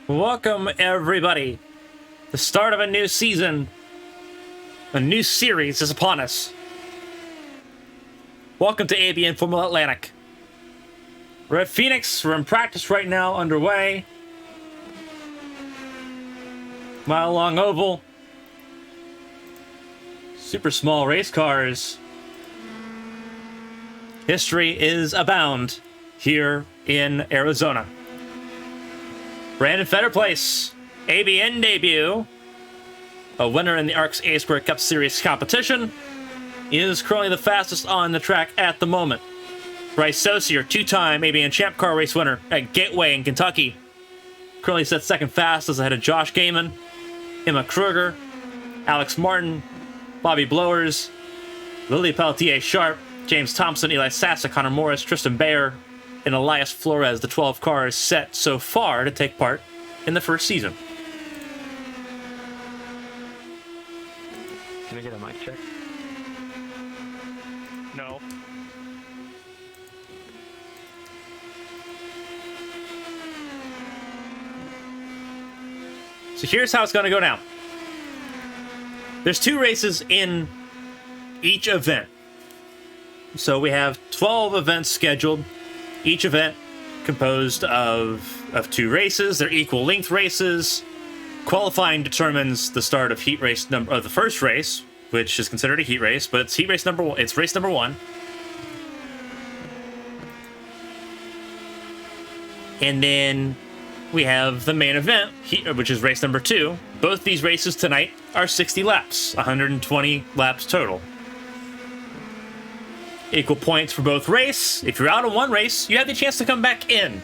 Welcome, everybody. The start of a new season, a new series is upon us. Welcome to ABN Formula Atlantic. We're at Phoenix. We're in practice right now, underway. Mile long oval. Super small race cars. History is abound here in Arizona. Brandon Fetter Place, ABN debut. A winner in the ARC's A Square Cup Series competition. Is currently the fastest on the track at the moment. Bryce Saucier, two-time ABN Champ Car Race winner at Gateway in Kentucky. Currently sets second fastest ahead of Josh Gaiman, Emma Kruger, Alex Martin, Bobby Blowers, Lily Pelletier Sharp, James Thompson, Eli Sassa, Connor Morris, Tristan Bayer, and Elias Flores, the 12 cars set so far to take part in the first season. Can I get a mic check? No. So here's how it's going to go down. There's two races in each event. So we have 12 events scheduled. Each event composed of two races. They're equal length races. Qualifying determines the start of heat race number of the first race, which is considered a heat race, but it's heat race number one. It's race number one. And then we have the main event, which is race number two. Both these races tonight are 60 laps, 120 laps total. Equal points for both race. If you're out of one race, you have the chance to come back in.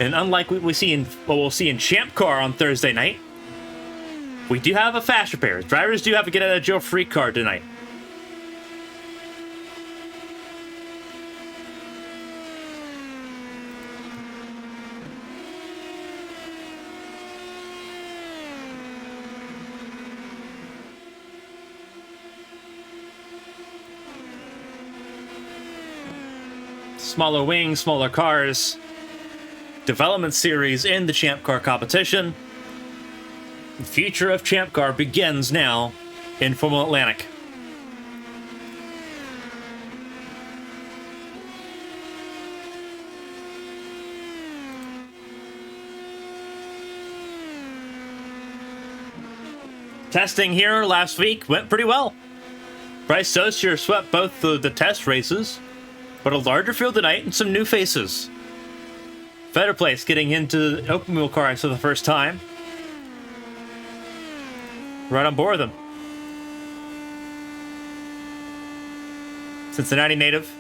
And unlike what we'll see in Champ Car on Thursday night, we do have a fast repair. Drivers do have a get out of jail free card tonight. Smaller wings, smaller cars. Development series in the Champ Car competition. The future of Champ Car begins now in Formula Atlantic. Testing here last week went pretty well. Bryce Saucier swept both the test races, but a larger field tonight and some new faces. Fetter Place getting into the open wheel cars for the first time. Right on board with them. Cincinnati native.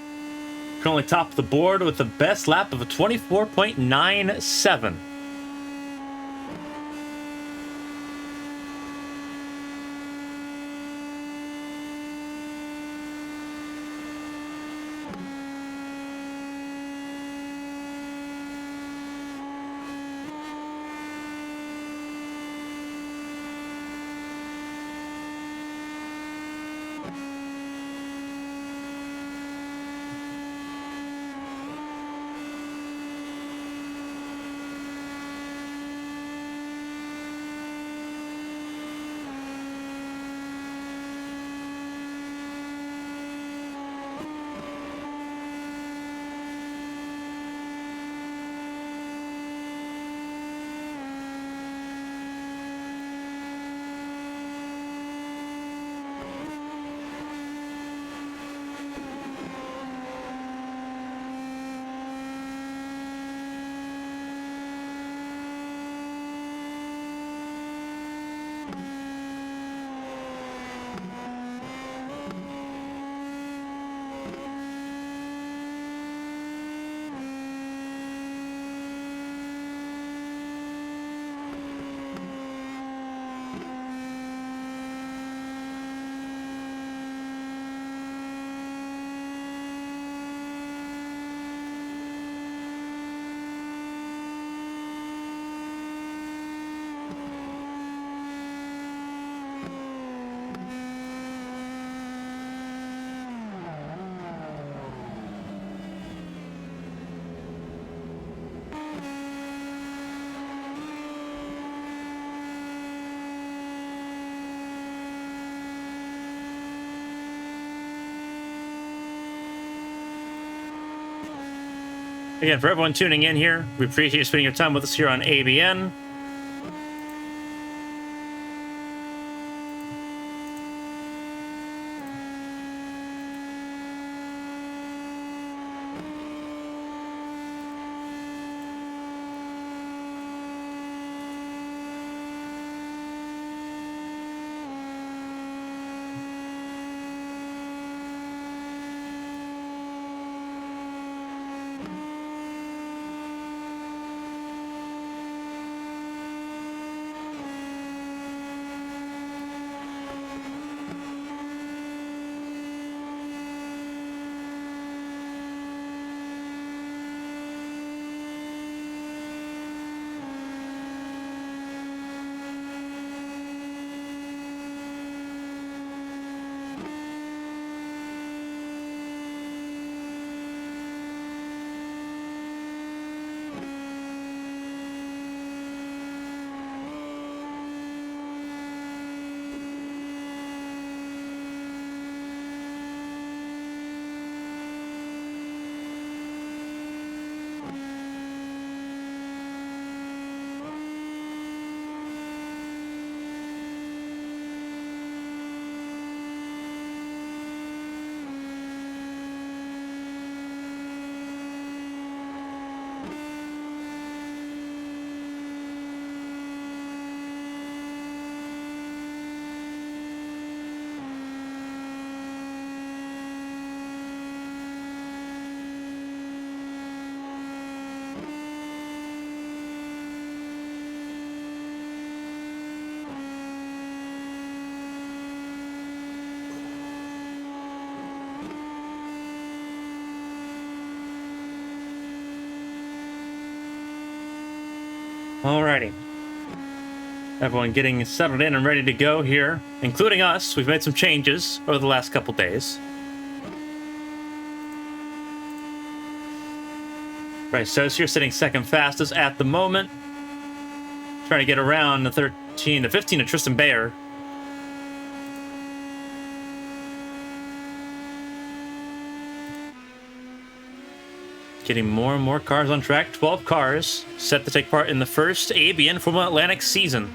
Currently top of the board with the best lap of a 24.97. Again, for everyone tuning in here, we appreciate you spending your time with us here on ABN. Alrighty. Everyone getting settled in and ready to go here, including us. We've made some changes over the last couple days. Right, so you're sitting second fastest at the moment. Trying to get around the 13 to 15 of Tristan Bayer. Getting more and more cars on track. 12 cars set to take part in the first ABN Formula Atlantic season.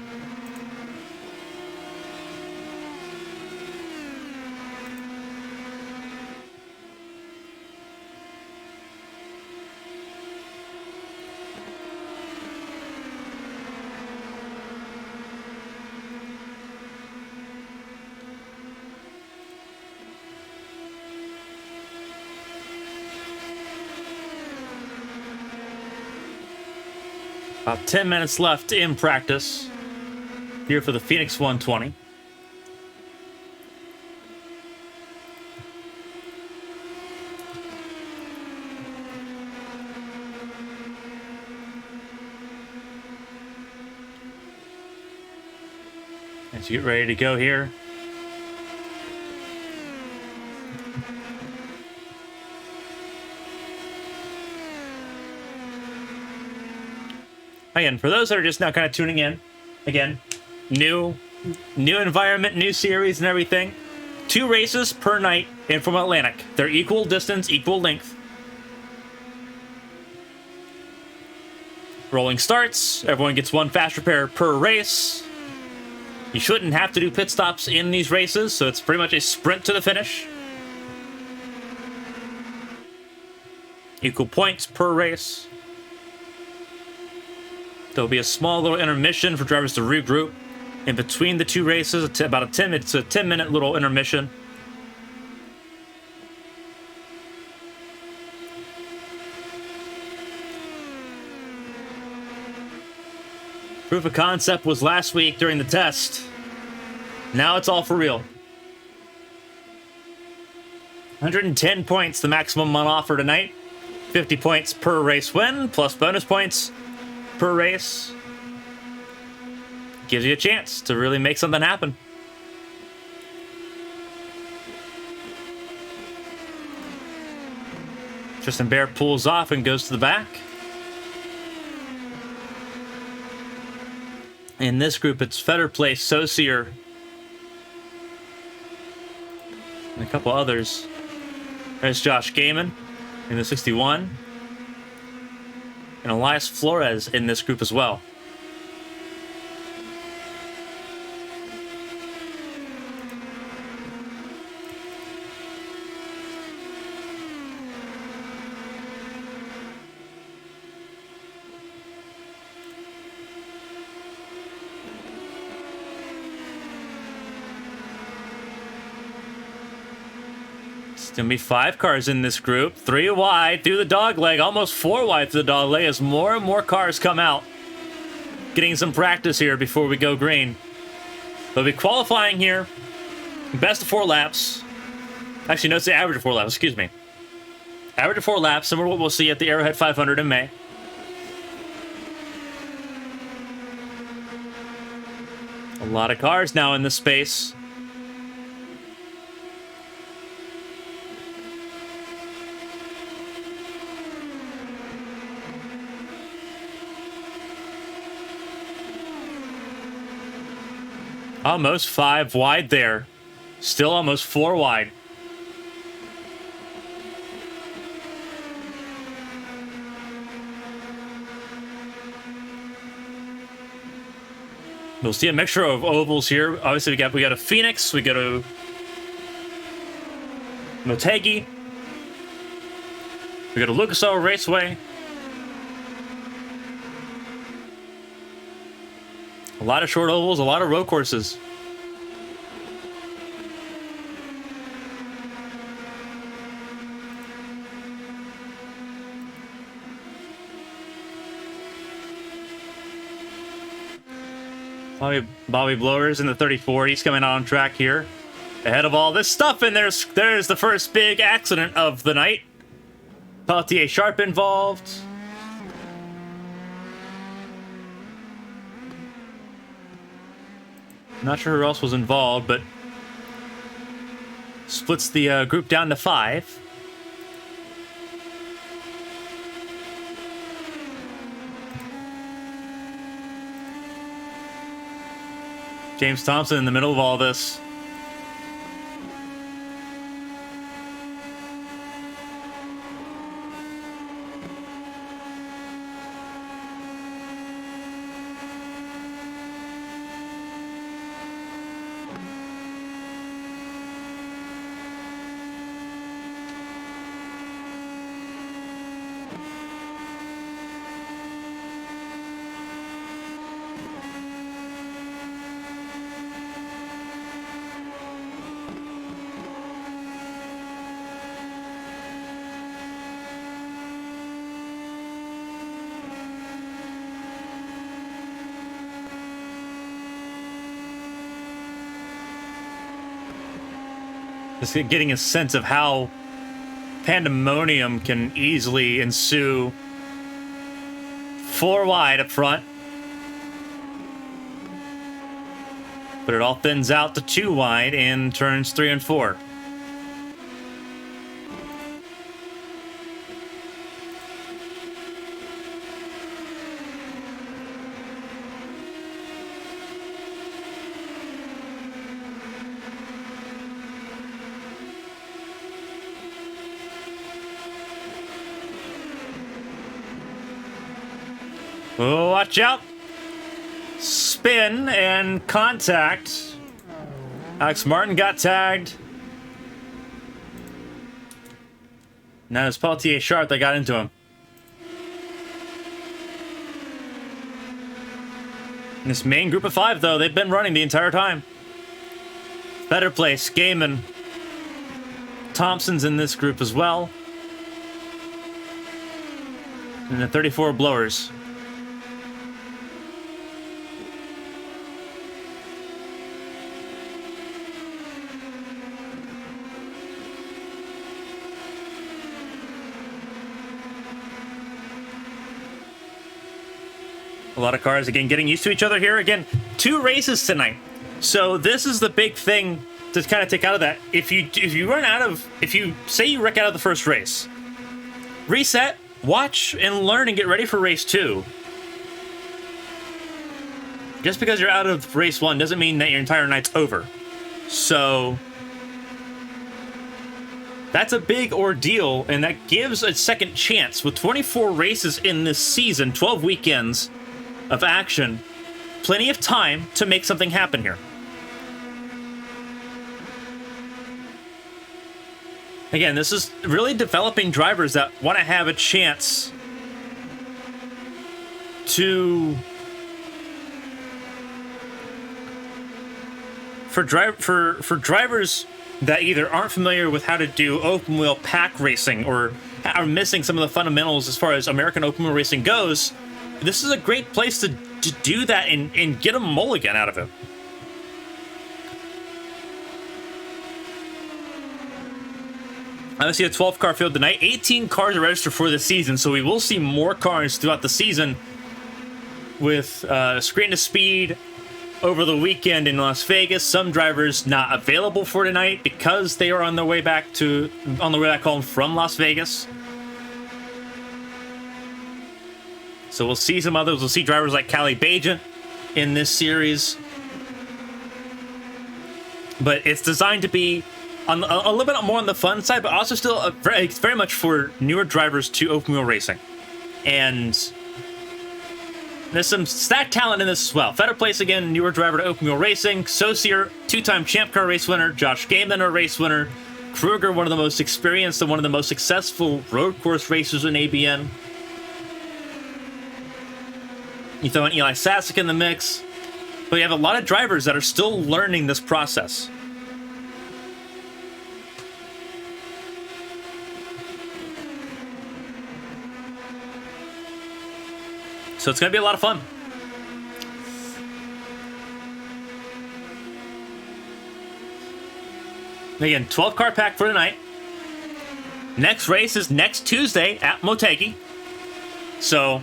About 10 minutes left in practice here for the Phoenix 120. As you get ready to go here. Again, for those that are just now kind of tuning in, again, new environment, new series and everything. 2 races per night in Formula Atlantic. They're equal distance, equal length. Rolling starts. Everyone gets 1 fast repair per race. You shouldn't have to do pit stops in these races, so it's pretty much a sprint to the finish. Equal points per race. There'll be a small little intermission for drivers to regroup in between the 2 races. It's about a 10-minute little intermission. Proof of concept was last week during the test. Now it's all for real. 110 points, the maximum on offer tonight. 50 points per race win, plus bonus points per race. Gives you a chance to really make something happen. Tristan Bayer pulls off and goes to the back. In this group, it's Fetter Place, Saucier, and a couple others. There's Josh Gaiman in the 61. and Elias Flores in this group as well. It's going to be 5 cars in this group. 3 wide through the dog leg, almost 4 wide through the dog leg as more and more cars come out. Getting some practice here before we go green. They'll be qualifying here. Best of 4 laps. Actually, no, it's the average of 4 laps, excuse me. Average of 4 laps, similar to what we'll see at the Arrowhead 500 in May. A lot of cars now in this space. Almost 5 wide there. Still almost 4 wide. We'll see a mixture of ovals here. Obviously, we got a Phoenix, we got a Motegi, we got a Lucas Oil Raceway. A lot of short ovals, a lot of road courses. Bobby Blowers in the 34. He's coming on track here. Ahead of all this stuff, and there's the first big accident of the night. Peltier Sharp involved. Not sure who else was involved, but splits the group down to 5. James Thompson in the middle of all this. Just getting a sense of how pandemonium can easily ensue. 4 wide up front. But it all thins out to 2 wide in turns 3 and 4. Oh, watch out. Spin and contact. Alex Martin got tagged. Now it's Peltier Sharp that got into him. In this main group of 5, though, they've been running the entire time. Better Place, Gaiman. Thompson's in this group as well. And the 34 Blowers. A lot of cars, again, getting used to each other here. Again, 2 races tonight. So this is the big thing to kind of take out of that. If you say you wreck out of the first race, reset, watch, and learn and get ready for race 2. Just because you're out of race 1 doesn't mean that your entire night's over. So That's a big ordeal, and that gives a second chance. With 24 races in this season, 12 weekends of action, plenty of time to make something happen here. Again, this is really developing drivers that want to have a chance to... For drivers that either aren't familiar with how to do open wheel pack racing or are missing some of the fundamentals as far as American open wheel racing goes, this is a great place to do that and get a mulligan out of it. Obviously, a 12-car field tonight. 18 cars are registered for this season, so we will see more cars throughout the season with screen to speed over the weekend in Las Vegas. Some drivers not available for tonight because they are on their way back home from Las Vegas. So we'll see some others. We'll see drivers like Callie Bajent in this series. But it's designed to be a little bit more on the fun side, but also still it's very much for newer drivers to open wheel racing. And there's some stacked talent in this as well. Fetter Place, again, newer driver to open wheel racing. Saucier, two-time Champ Car race winner. Josh Gaiman, a race winner. Kruger, one of the most experienced and one of the most successful road course racers in ABN. You throw in Eli Sasek in the mix. But you have a lot of drivers that are still learning this process. So it's going to be a lot of fun. Again, 12-car pack for tonight. Next race is next Tuesday at Motegi. So,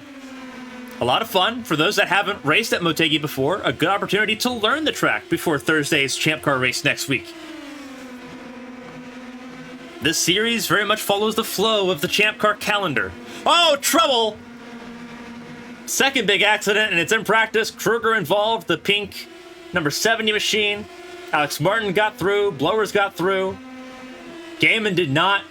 a lot of fun. For those that haven't raced at Motegi before, a good opportunity to learn the track before Thursday's Champ Car race next week. This series very much follows the flow of the Champ Car calendar. Oh, trouble! Second big accident, and it's in practice. Kruger involved, the pink number 70 machine. Alex Martin got through. Blowers got through. Gaiman did not.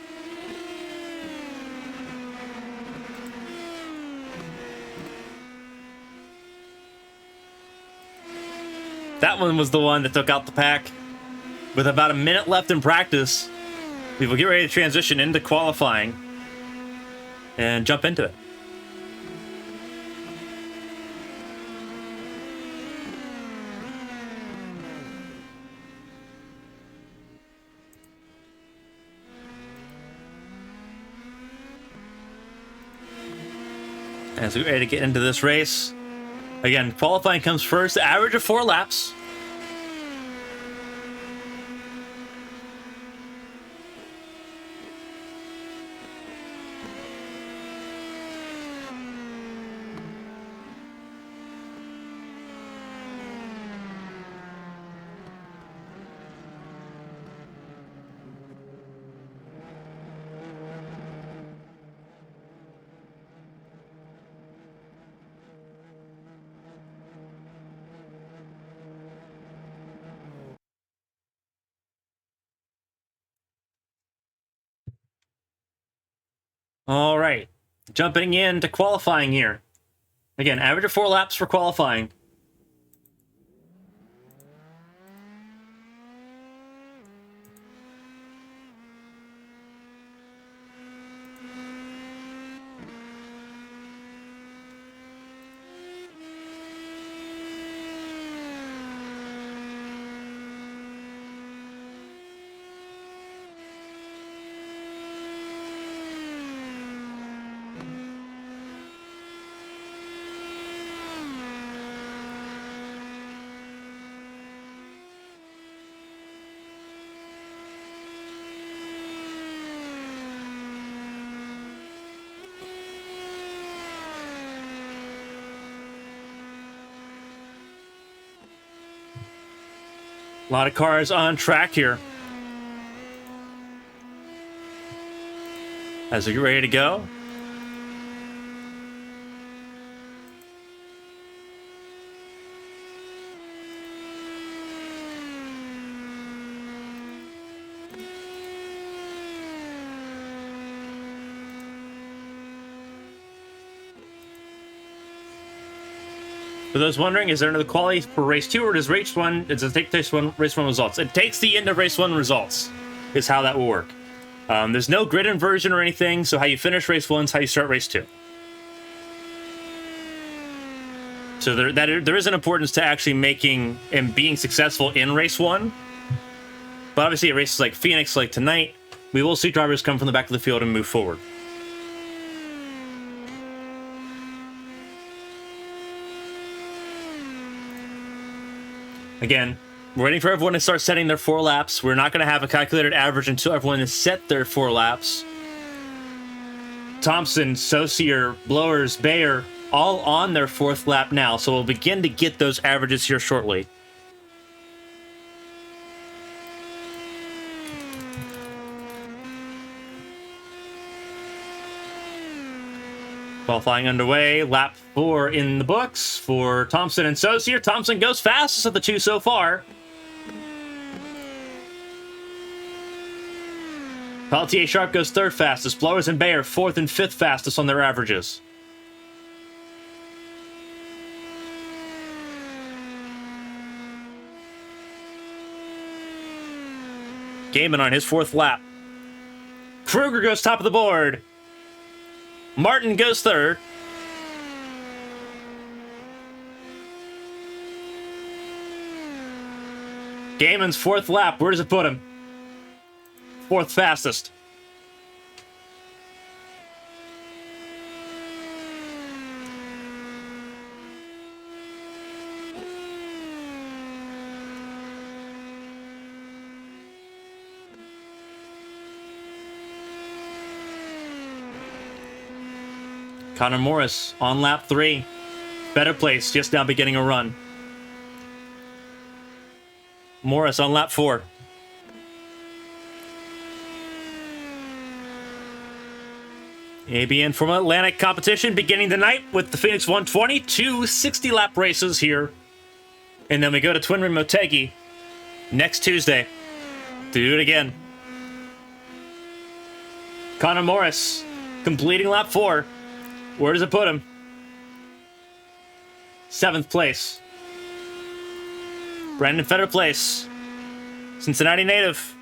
That one was the one that took out the pack. With about a minute left in practice, we will get ready to transition into qualifying and jump into it. As we get ready to get into this race. Again, qualifying comes first. The average of 4 laps. All right, jumping into qualifying here. Again, average of 4 laps for qualifying. A lot of cars on track here. As we get ready to go. For those wondering, is there another quality for race 2, or does race 1, does it take race 1 results? It takes the end of race 1 results, is how that will work. There's no grid inversion or anything, so how you finish race 1 is how you start race 2. So there is an importance to actually making and being successful in race 1. But obviously at races like Phoenix, like tonight, we will see drivers come from the back of the field and move forward. Again, we're waiting for everyone to start setting their 4 laps. We're not going to have a calculated average until everyone has set their 4 laps. Thompson, Saucier, Blowers, Bayer, all on their 4th lap now, so we'll begin to get those averages here shortly. Qualifying underway, lap 4 in the books for Thompson and Saucier. Thompson goes fastest of the 2 so far. Pelletier Sharp goes 3rd fastest. Blowers and Bayer 4th and 5th fastest on their averages. Gaiman on his 4th lap. Kruger goes top of the board. Martin goes 3rd. Gaiman's 4th lap. Where does it put him? 4th fastest. Connor Morris on lap 3. Better place, just now beginning a run. Morris on lap 4. ABN Formula Atlantic competition beginning tonight with the Phoenix 120. 2 60-lap races here. And then we go to Twin Rim Motegi next Tuesday to do it again. Connor Morris completing lap 4. Where does it put him? 7th place. Brandon Fetter place. Cincinnati native.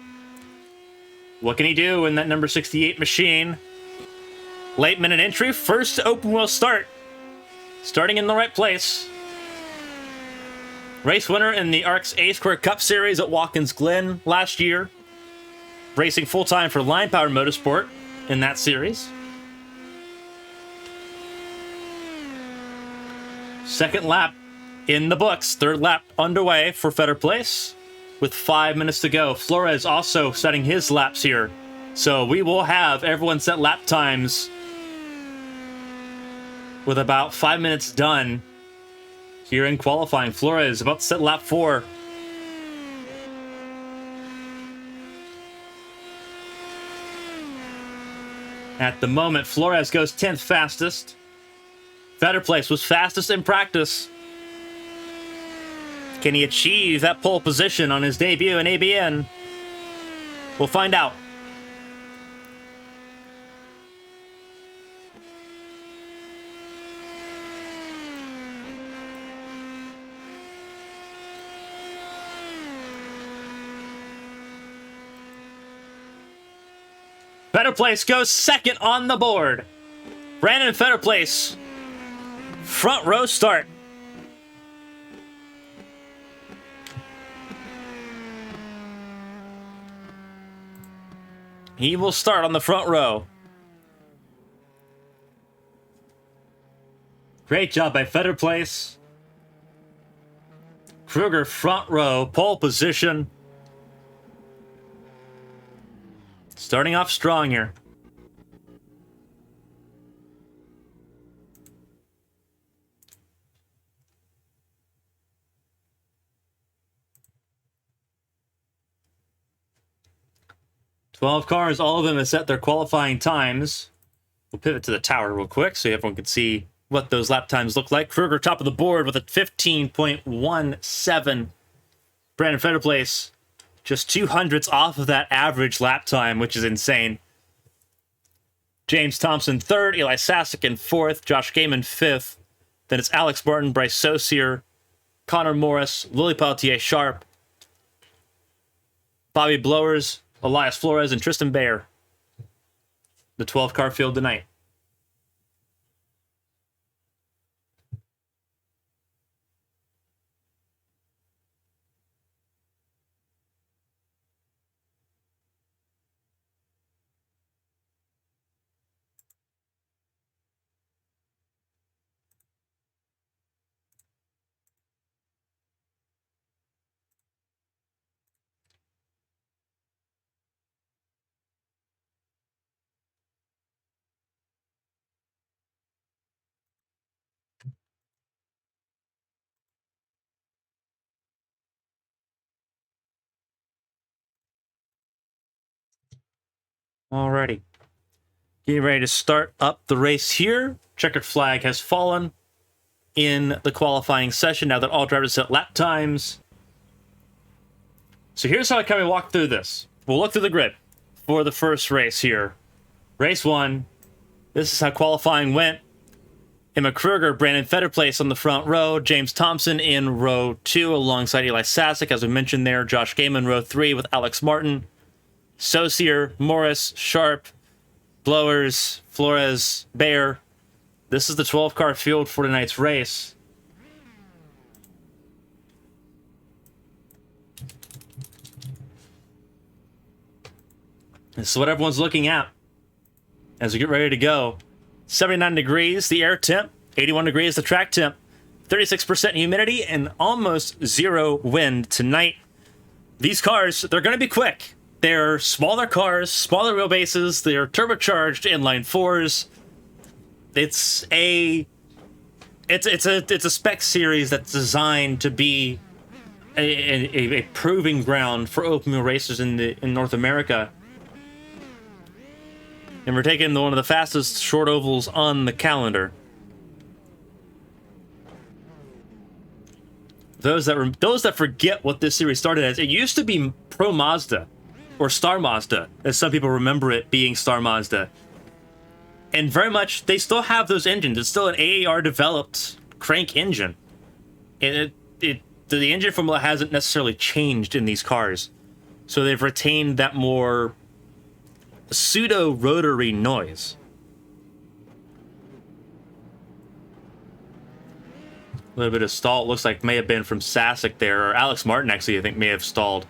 What can he do in that number 68 machine? Late minute entry, first open wheel start. Starting in the right place. Race winner in the ARC's A-Square Cup Series at Watkins Glen last year. Racing full-time for Line Power Motorsport in that series. 2nd lap in the books. 3rd lap underway for Fetter Place with 5 minutes to go. Flores also setting his laps here. So we will have everyone set lap times with about 5 minutes done here in qualifying. Flores about to set lap 4. At the moment, Flores goes 10th fastest. Fetter Place was fastest in practice. Can he achieve that pole position on his debut in ABN? We'll find out. Fetter Place goes 2nd on the board. Brandon Fetter Place. Front row start. He will start on the front row. Great job by Fetter Place. Kruger front row, pole position. Starting off strong here. Twelve cars, all of them have set their qualifying times. We'll pivot to the tower real quick so everyone can see what those lap times look like. Kruger top of the board with a 15.17. Brandon Fetter Place just 200ths off of that average lap time, which is insane. James Thompson 3rd, Eli Sasek in 4th, Josh Gaiman 5th, Then it's Alex Martin, Bryce Saucier, Connor Morris, Lily Pelletier Sharp, Bobby Blowers, Elias Flores, and Tristan Bayer. The 12-car field tonight. Alrighty. Getting ready to start up the race here. Checkered flag has fallen in the qualifying session now that all drivers set lap times. So here's how I kind of walk through this. We'll look through the grid for the first race here. Race 1. This is how qualifying went. Emma Kruger, Brandon Fetterplace on the front row. James Thompson in row 2 alongside Eli Sasek, as we mentioned there. Josh Gaiman, row 3 with Alex Martin. Saucier, Morris, Sharp, Blowers, Flores, Bayer. This is the 12-car field for tonight's race. This is what everyone's looking at as we get ready to go. 79 degrees, the air temp. 81 degrees, the track temp. 36% humidity and almost zero wind tonight. These cars, they're going to be quick. They're smaller cars, smaller wheelbases. They're turbocharged inline 4s. It's a spec series that's designed to be a proving ground for open wheel racers in North America. And we're taking one of the fastest short ovals on the calendar. Those that forget what this series started as, it used to be Pro Mazda, or Star Mazda, as some people remember it being Star Mazda. And very much, they still have those engines. It's still an AAR-developed crank engine. The engine formula hasn't necessarily changed in these cars. So they've retained that more pseudo-rotary noise. A little bit of stall, looks like may have been from Sasek there, or Alex Martin actually, I think, may have stalled.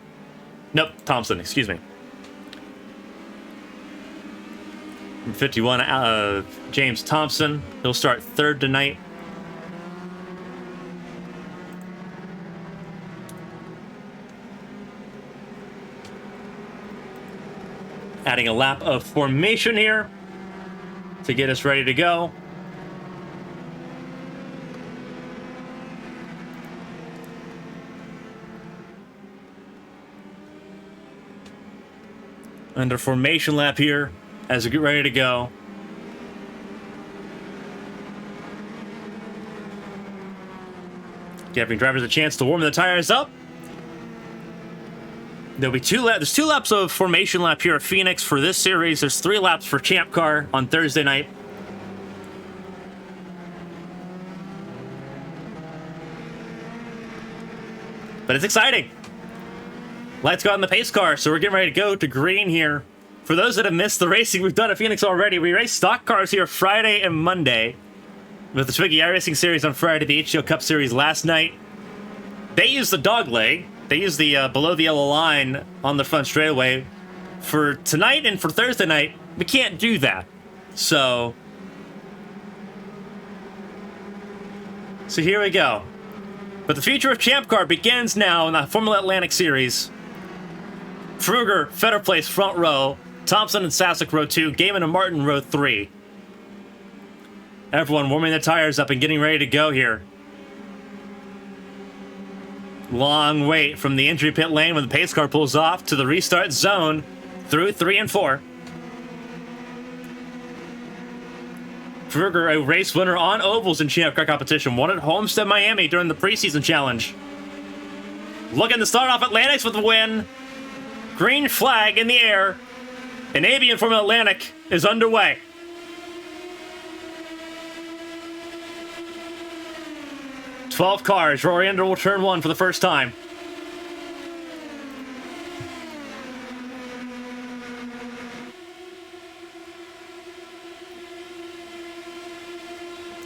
Nope, Thompson, excuse me. 51, James Thompson. He'll start third tonight. Adding a lap of formation here to get us ready to go. Under formation lap here as we get ready to go. Giving drivers a chance to warm the tires up. There'll be there's 2 laps of formation lap here at Phoenix for this series. There's 3 laps for Champ Car on Thursday night. But it's exciting. Lights go out in the pace car, so we're getting ready to go to green here. For those that have missed the racing we've done at Phoenix already, we race stock cars here Friday and Monday. With the Twiggy iRacing Series on Friday, the HGO Cup Series last night. They use the dog leg. They use the below the yellow line on the front straightaway. For tonight and for Thursday night, we can't do that. So here we go. But the future of Champ Car begins now in the Formula Atlantic Series. Kruger, Fetterplace, front row. Thompson and Sasek, row 2. Gaiman and Martin, row 3. Everyone warming their tires up and getting ready to go here. Long wait from the entry pit lane when the pace car pulls off to the restart zone through 3 and 4. Kruger, a race winner on ovals in Champ Car competition, won at Homestead, Miami during the preseason challenge. Looking to start off Atlantics with a win. Green flag in the air. And ABN Formula Atlantic is underway. 12 cars. Rory Ender will turn one for the first time.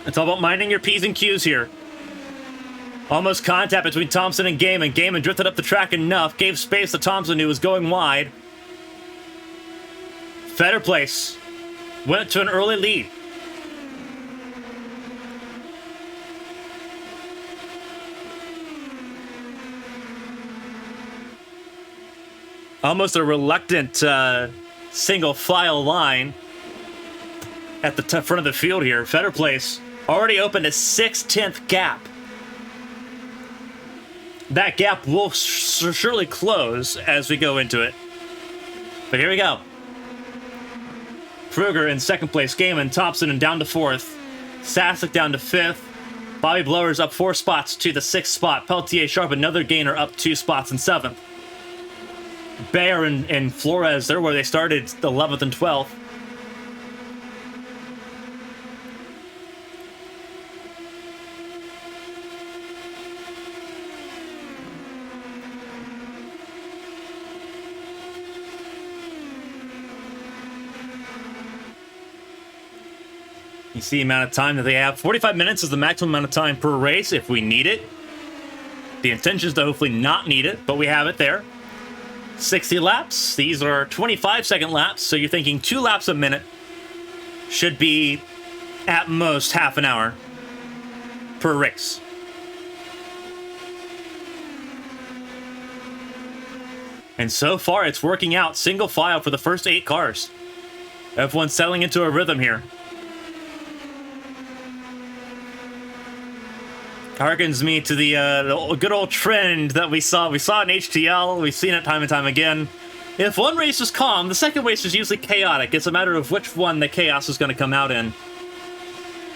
It's all about minding your P's and Q's here. Almost contact between Thompson and Gaiman. Gaiman drifted up the track enough, gave space to Thompson, who was going wide. Fetter Place went to an early lead. Almost a reluctant single file line at the front of the field here. Fetter Place already opened a 6/10 gap. That gap will surely close as we go into it. But here we go. Kruger in second place. Gaiman, Thompson, and down to fourth. Sasek down to fifth. Bobby Blowers up 4 spots to the 6th spot. Peltier Sharp, another gainer, up 2 spots in 7th. Bayer and Flores, they're where they started, 11th and 12th. You see the amount of time that they have. 45 minutes is the maximum amount of time per race if we need it. The intention is to hopefully not need it, but we have it there. 60 laps. These are 25-second laps, so you're thinking 2 laps a minute should be at most half an hour per race. And so far, it's working out single file for the first 8 cars. Everyone's settling into a rhythm here. Harkens me to the good old trend that we saw. We saw it in HTL. We've seen it time and time again. If one race is calm, the second race is usually chaotic. It's a matter of which one the chaos is going to come out in.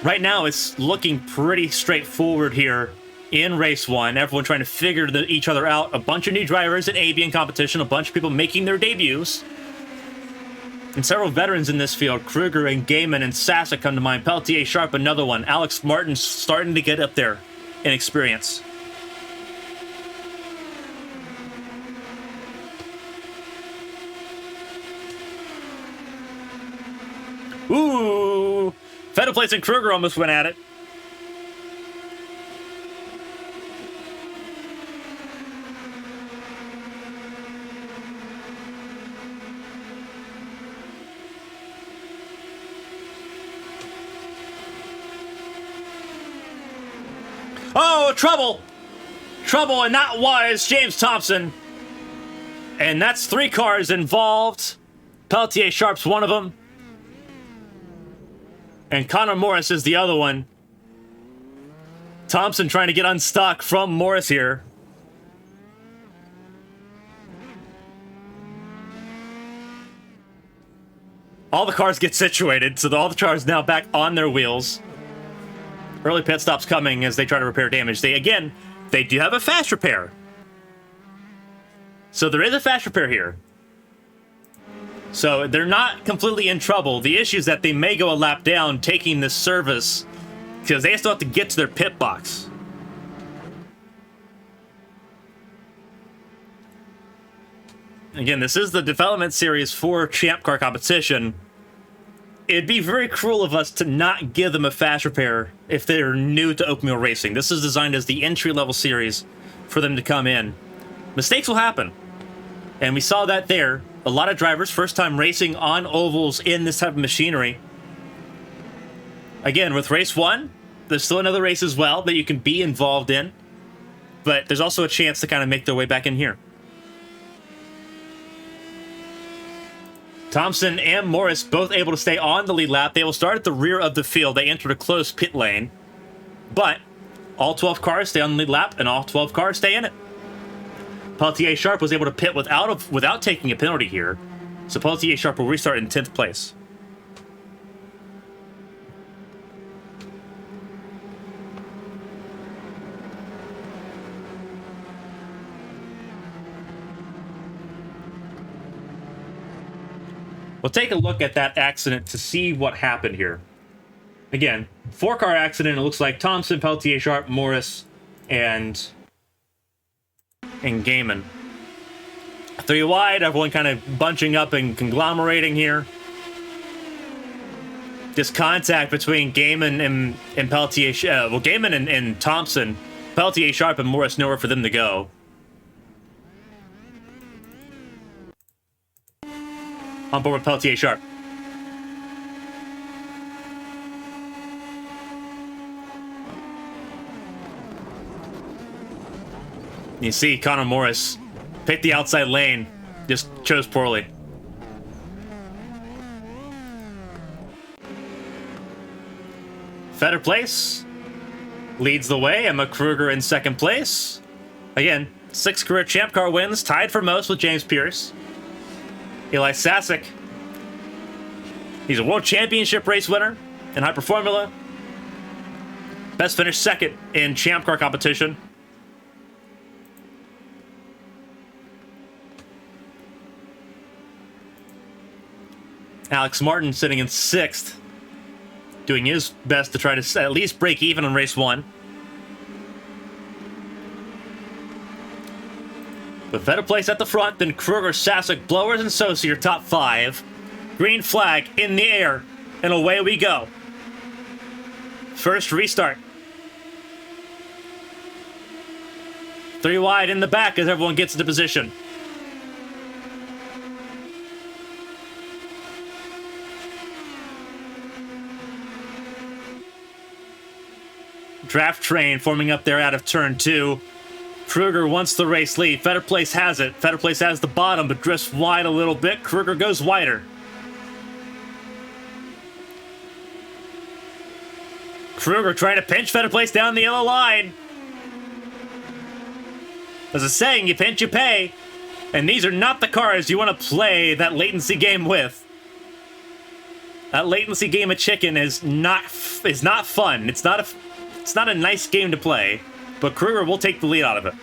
Right now, it's looking pretty straightforward here in race 1. Everyone trying to figure each other out. A bunch of new drivers in ABN competition. A bunch of people making their debuts. And several veterans in this field. Kruger and Gaiman and Sasek come to mind. Peltier Sharp, another one. Alex Martin's starting to get up there in experience. Ooh! Fetter Place and Kruger almost went at it. Oh, trouble! Trouble, and that was James Thompson. And that's 3 cars involved. Peltier Sharp's one of them. And Connor Morris is the other one. Thompson trying to get unstuck from Morris here. All the cars get situated, so all the cars now back on their wheels. Early pit stops coming as they try to repair damage. They do have a fast repair. So there is a fast repair here. So they're not completely in trouble. The issue is that they may go a lap down taking this service because they still have to get to their pit box. Again, this is the development series for Champ Car competition. It'd be very cruel of us to not give them a fast repair if they're new to open wheel racing. This is designed as the entry-level series for them to come in. Mistakes will happen. And we saw that there. A lot of drivers, first time racing on ovals in this type of machinery. Again, with race 1, there's still another race as well that you can be involved in. But there's also a chance to kind of make their way back in here. Thompson and Morris both able to stay on the lead lap. They will start at the rear of the field. They entered a closed pit lane. But all 12 cars stay on the lead lap, and all 12 cars stay in it. Peltier Sharp was able to pit without taking a penalty here. So Peltier Sharp will restart in 10th place. We'll take a look at that accident to see what happened here. Again, 4-car accident. It looks like Thompson, Peltier Sharp, Morris, and Gaiman. 3 wide, everyone kind of bunching up and conglomerating here. This contact between Gaiman and Pelletier, well, Gaiman and Thompson, Pelletier, Sharp, and Morris, nowhere for them to go. On board with Pelletier, Sharp. You see Connor Morris picked the outside lane, just chose poorly. Fetter Place leads the way. Emma Kruger in second place. Again, 6 career Champ Car wins, tied for most with James Pierce. Eli Sasek, he's a World Championship race winner in Hyper Formula. Best finished second in Champ Car competition. Alex Martin sitting in 6th, doing his best to try to at least break even on race 1. With Fetter Place at the front, then Kruger, Sasek, Blowers, and Saucier top 5. Green flag in the air, and away we go. First restart. 3 wide in the back as everyone gets into position. Draft train forming up there out of turn 2. Kruger wants the race lead. Fetter Place has it. Fetter Place has the bottom, but drifts wide a little bit. Kruger goes wider. Kruger trying to pinch Fetter Place down the yellow line. There's a saying, you pinch, you pay. And these are not the cars you want to play that latency game with. That latency game of chicken is not fun. It's not a nice game to play, but Kruger will take the lead out of it.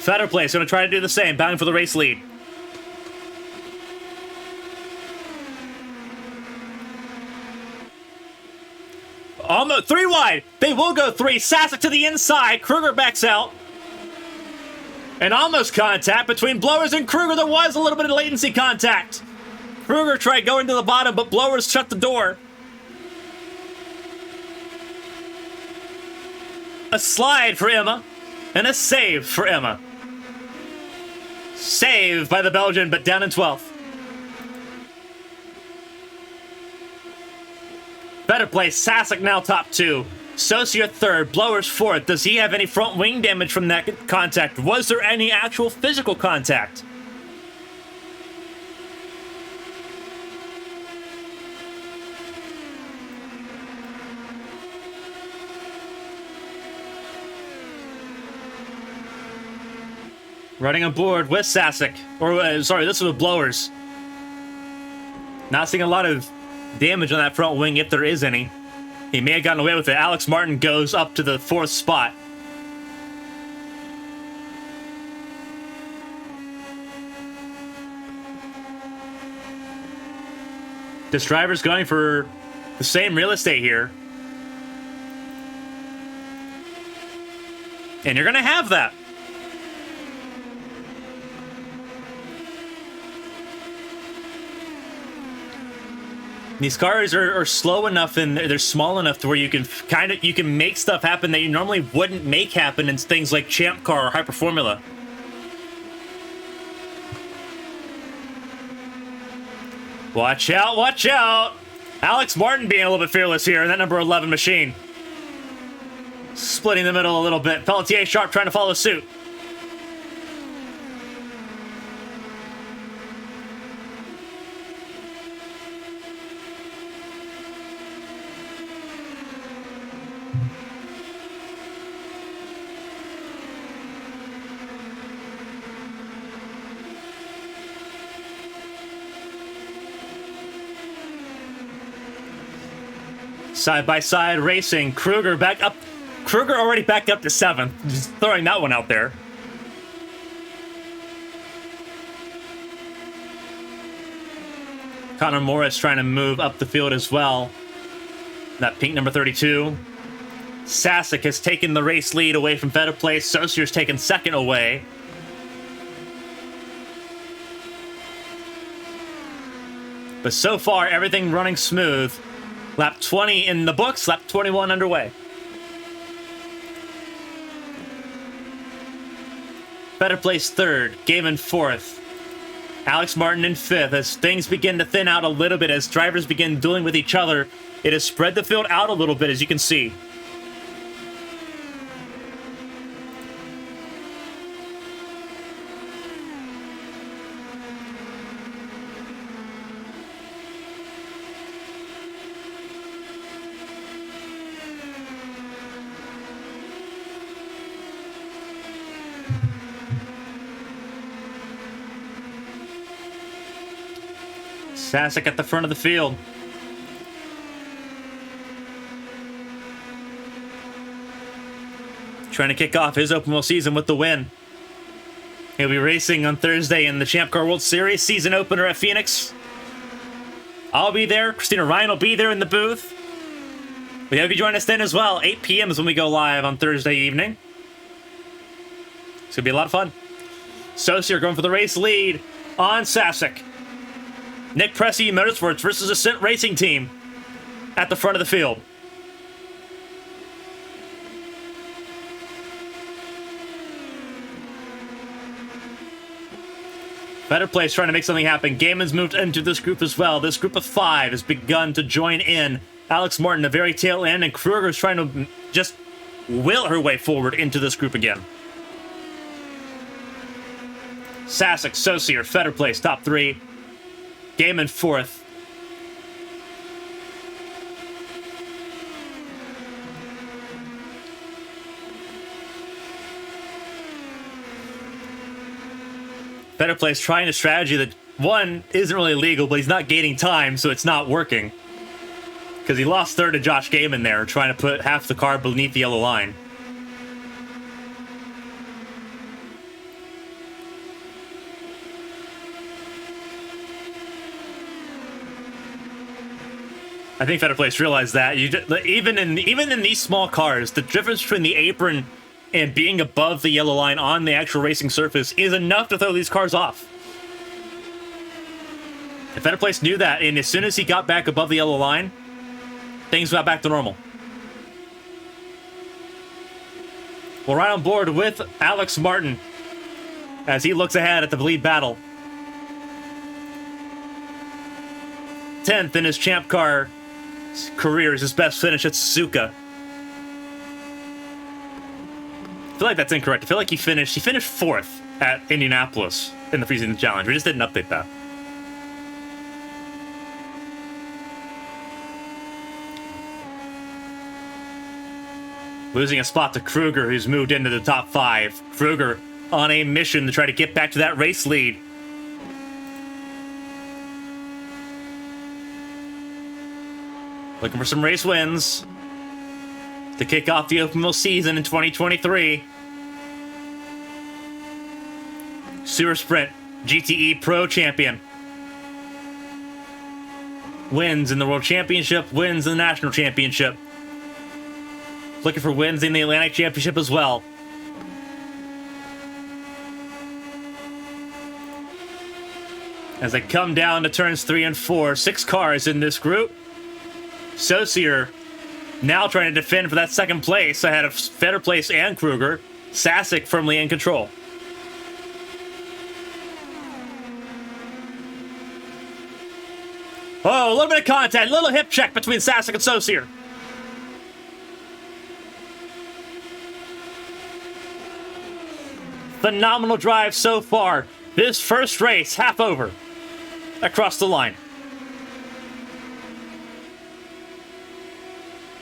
Fetter Place going to try to do the same, bound for the race lead. Almost 3 wide. They will go 3. Sasek to the inside. Kruger backs out. An almost contact between Blowers and Kruger. There was a little bit of latency contact. Kruger tried going to the bottom, but Blowers shut the door. A slide for Emma, and a save for Emma. Save by the Belgian, but down in 12th. Better place, Sasek now top 2. Saucier 3rd, Blowers 4th. Does he have any front wing damage from that contact? Was there any actual physical contact? Running on board with Sasek. Or, sorry, this was with Blowers. Not seeing a lot of damage on that front wing, if there is any. He may have gotten away with it. Alex Martin goes up to the 4th spot. This driver's going for the same real estate here. And you're going to have that. These cars are slow enough and they're small enough to where you can make stuff happen that you normally wouldn't make happen in things like Champ Car or Hyper Formula. Watch out, watch out! Alex Martin being a little bit fearless here in that number 11 machine. Splitting the middle a little bit. Pelletier Sharp trying to follow suit. Side-by-side racing. Kruger back up. Kruger already backed up to 7th. Just throwing that one out there. Connor Morris trying to move up the field as well. That pink number 32. Sasek has taken the race lead away from Better Place. Saussure taken second away. But so far, everything running smooth. Lap 20 in the books, lap 21 underway. Better Place third, Gaiman fourth. Alex Martin in fifth. As things begin to thin out a little bit, as drivers begin dueling with each other, it has spread the field out a little bit, as you can see. Sasek at the front of the field. Trying to kick off his open wheel season with the win. He'll be racing on Thursday in the Champ Car World Series season opener at Phoenix. I'll be there. Christina Ryan will be there in the booth. We hope you join us then as well. 8 p.m. is when we go live on Thursday evening. It's going to be a lot of fun. Saussure going for the race lead on Sasek. Nick Pressey Motorsports versus Ascent Racing Team at the front of the field. Better Place trying to make something happen. Gaiman's moved into this group as well. This group of 5 has begun to join in. Alex Martin, the very tail end, and Kruger's trying to just will her way forward into this group again. Sasek, Saussure, Better Place, top 3. Gaiman fourth. Better Place trying a strategy that, one, isn't really legal, but he's not gaining time, so it's not working. Because he lost third to Josh Gaiman there, trying to put half the car beneath the yellow line. I think Better Place realized that even in these small cars, the difference between the apron and being above the yellow line on the actual racing surface is enough to throw these cars off. If Better Place knew that, and as soon as he got back above the yellow line, things got back to normal. We're right on board with Alex Martin as he looks ahead at the lead battle. 10th in his Champ Car career is his best finish at Suzuka. I feel like that's incorrect. I feel like he finished 4th at Indianapolis in the preseason challenge. We just didn't update that. Losing a spot to Kruger, who's moved into the top 5. Kruger on a mission to try to get back to that race lead. Looking for some race wins to kick off the open wheel season in 2023. Sewer Sprint GTE Pro Champion. Wins in the World Championship, wins in the National Championship. Looking for wins in the Atlantic Championship as well. As they come down to turns 3 and 4, 6 cars in this group. Saussure now trying to defend for that second place ahead of Better Place and Kruger. Sasek firmly in control. Oh, a little bit of contact, a little hip check between Sasek and Saussure. Phenomenal drive so far. This first race, half over. Across the line.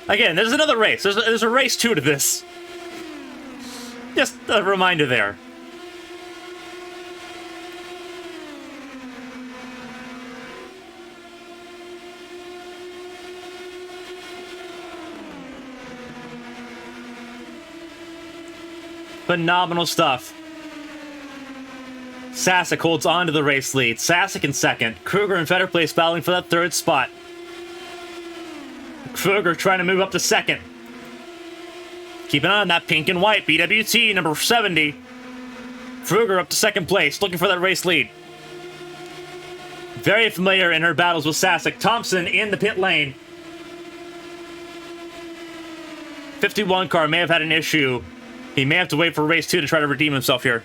Again, there's another race. There's a race 2 to this. Just a reminder there. Phenomenal stuff. Sasek holds on to the race lead. Sasek in second. Kruger and Fetter Place battling for that third spot. Kruger trying to move up to second. Keep an eye on that pink and white. BWT number 70. Kruger up to second place, looking for that race lead. Very familiar in her battles with Sasek. Thompson in the pit lane. 51 car may have had an issue. He may have to wait for race 2 to try to redeem himself here.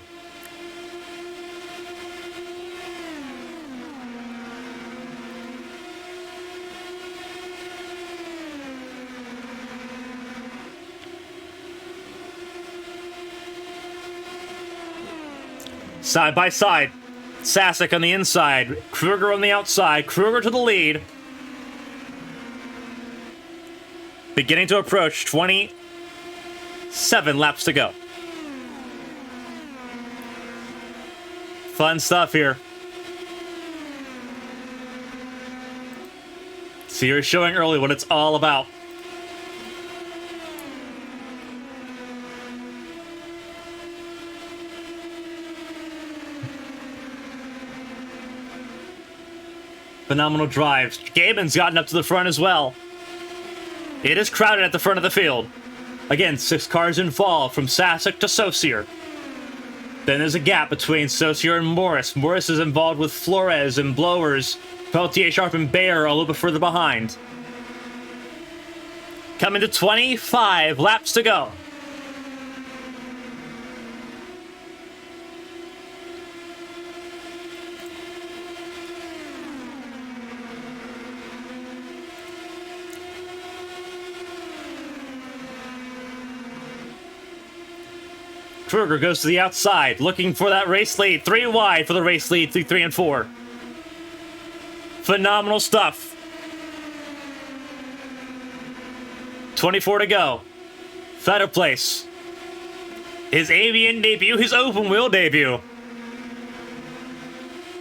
Side by side. Sasek on the inside. Kruger on the outside. Kruger to the lead. Beginning to approach. 27 laps to go. Fun stuff here. So you're showing early what it's all about. Phenomenal drives. Gaiman's gotten up to the front as well. It is crowded at the front of the field. Again, 6 cars in fall from Sasek to Saucier. Then there's a gap between Saucier and Morris. Morris is involved with Flores and Blowers. Peltier, Sharp, and Bayer are a little bit further behind. Coming to 25 laps to go. Kruger goes to the outside, looking for that race lead. 3 wide for the race lead through 3 and 4. Phenomenal stuff. 24 to go. Fetter Place. His ABN debut, his open wheel debut.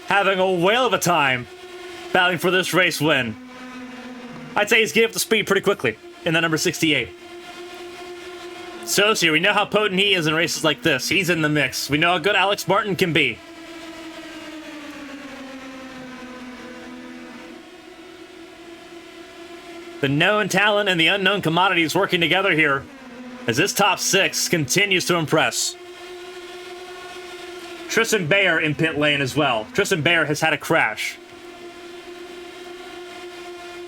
Having a whale of a time battling for this race win. I'd say he's getting up to speed pretty quickly in the number 68. Saucier, we know how potent he is in races like this. He's in the mix. We know how good Alex Martin can be. The known talent and the unknown commodities working together here as this top 6 continues to impress. Tristan Bayer in pit lane as well. Tristan Bayer has had a crash.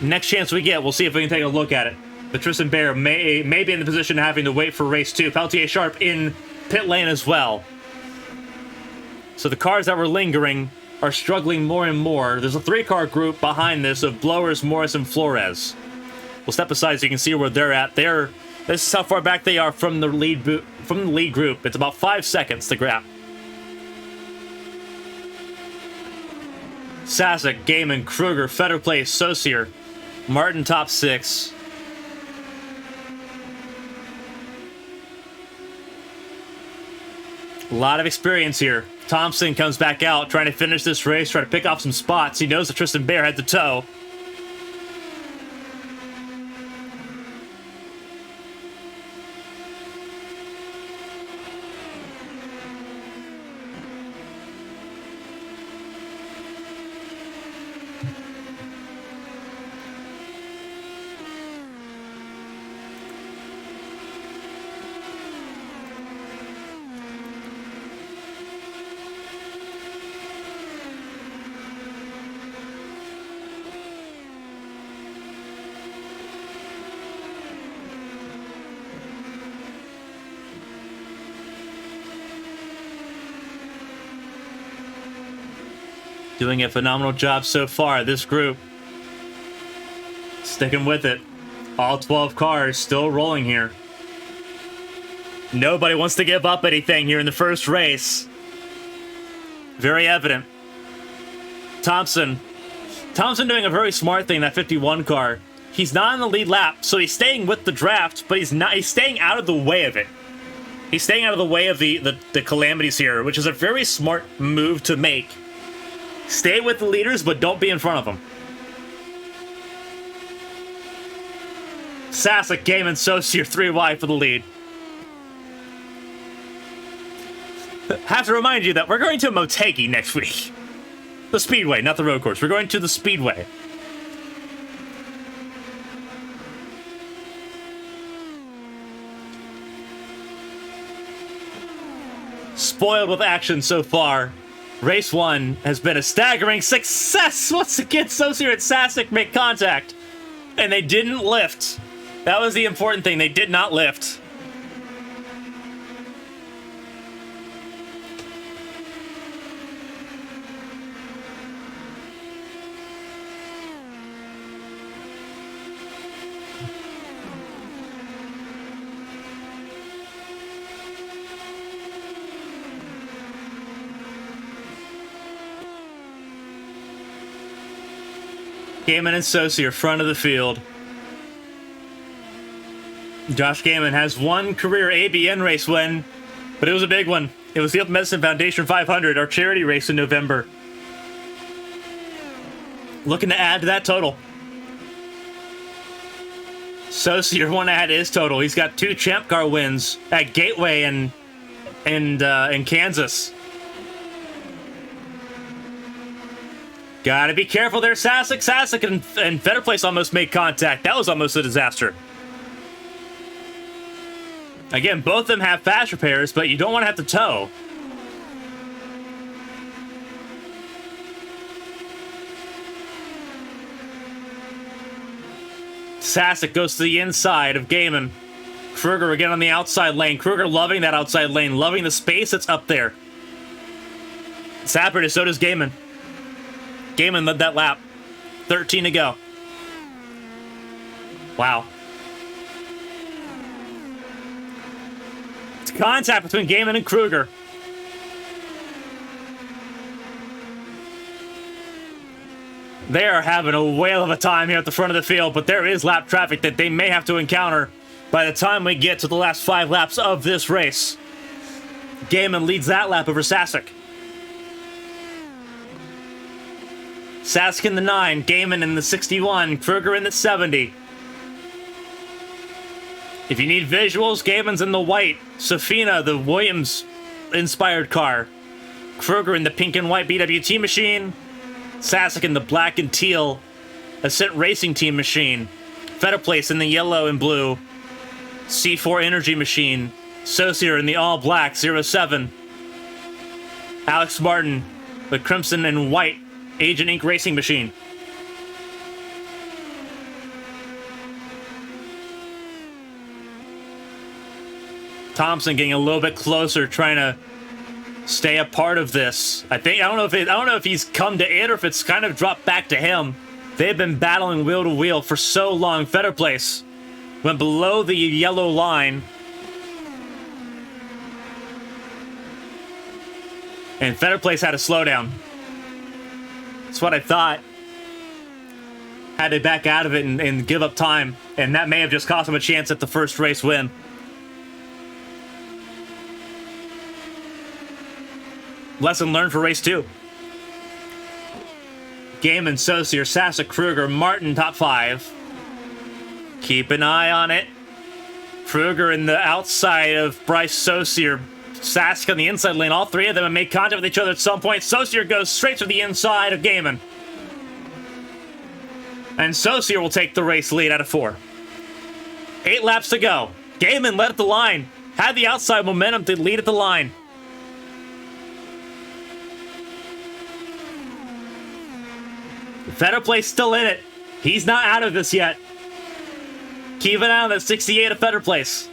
Next chance we get, we'll see if we can take a look at it. But Tristan Bayer may be in the position of having to wait for race 2. Peltier Sharp in pit lane as well. So the cars that were lingering are struggling more and more. There's a 3-car group behind this of Blowers, Morris, and Flores. We'll step aside so you can see where they're at. This is how far back they are from the lead group. It's about 5 seconds to grab. Sasek, Gaiman, Kruger, Fetter Place, Saucier, Martin top 6. A lot of experience here. Thompson comes back out, trying to finish this race, try to pick off some spots. He knows that Tristan Bayer had the tow. Doing a phenomenal job so far, this group. Sticking with it. All 12 cars still rolling here. Nobody wants to give up anything here in the first race. Very evident. Thompson doing a very smart thing, that 51 car. He's not in the lead lap, so he's staying with the draft, but he's staying out of the way of it. He's staying out of the way of the calamities here, which is a very smart move to make. Stay with the leaders, but don't be in front of them. Sasek, Gaiman, Saucier, 3 wide for the lead. have to remind you that we're going to Motegi next week. The Speedway, not the road course. We're going to the Speedway. Spoiled with action so far. Race 1 has been a staggering success. Once again, Saucier and Sasek make contact. And they didn't lift. That was the important thing. They did not lift. Gaiman and Saucier, front of the field. Josh Gaiman has one career ABN race win, but it was a big one. It was the Up Medicine Foundation 500, our charity race in November. Looking to add to that total. Saucier want to add his total. He's got 2 Champ Car wins at Gateway and in Kansas. Gotta be careful there, Sasek. Sasek and Fetter Place almost made contact. That was almost a disaster. Again, both of them have fast repairs, but you don't want to have to tow. Sasek goes to the inside of Gaiman. Kruger again on the outside lane. Kruger loving that outside lane, loving the space that's up there. Sapper, so does Gaiman. Gaiman led that lap. 13 to go. Wow. It's contact between Gaiman and Kruger. They are having a whale of a time here at the front of the field, but there is lap traffic that they may have to encounter by the time we get to the last 5 laps of this race. Gaiman leads that lap over Sasek. Sasek in the 9, Gaiman in the 61, Kruger in the 70. If you need visuals, Gaiman's in the white, Safina, the Williams-inspired car. Kruger in the pink and white BWT machine. Sasek in the black and teal Ascent Racing Team machine. Fetter Place in the yellow and blue C4 Energy machine. Saucier in the all-black 07. Alex Martin, the crimson and white Agent Inc. Racing machine. Thompson getting a little bit closer, trying to stay a part of this. I don't know if he's come to it or if it's kind of dropped back to him. They've been battling wheel to wheel for so long. Fetter Place went below the yellow line. And Fetter Place had a slowdown. That's what I thought. Had to back out of it and give up time. And that may have just cost him a chance at the first race win. Lesson learned for race 2. Gaiman, Saucier, Sasek, Kruger, Martin, top 5. Keep an eye on it. Kruger in the outside of Bryce Saucier. Sasek on the inside lane. All 3 of them have made contact with each other at some point. Saucier goes straight to the inside of Gaiman. And Saucier will take the race lead out of 4. 8 laps to go. Gaiman led at the line. Had the outside momentum to lead at the line. Fetter Place still in it. He's not out of this yet. Keep an eye on that 68 of Fetter Place.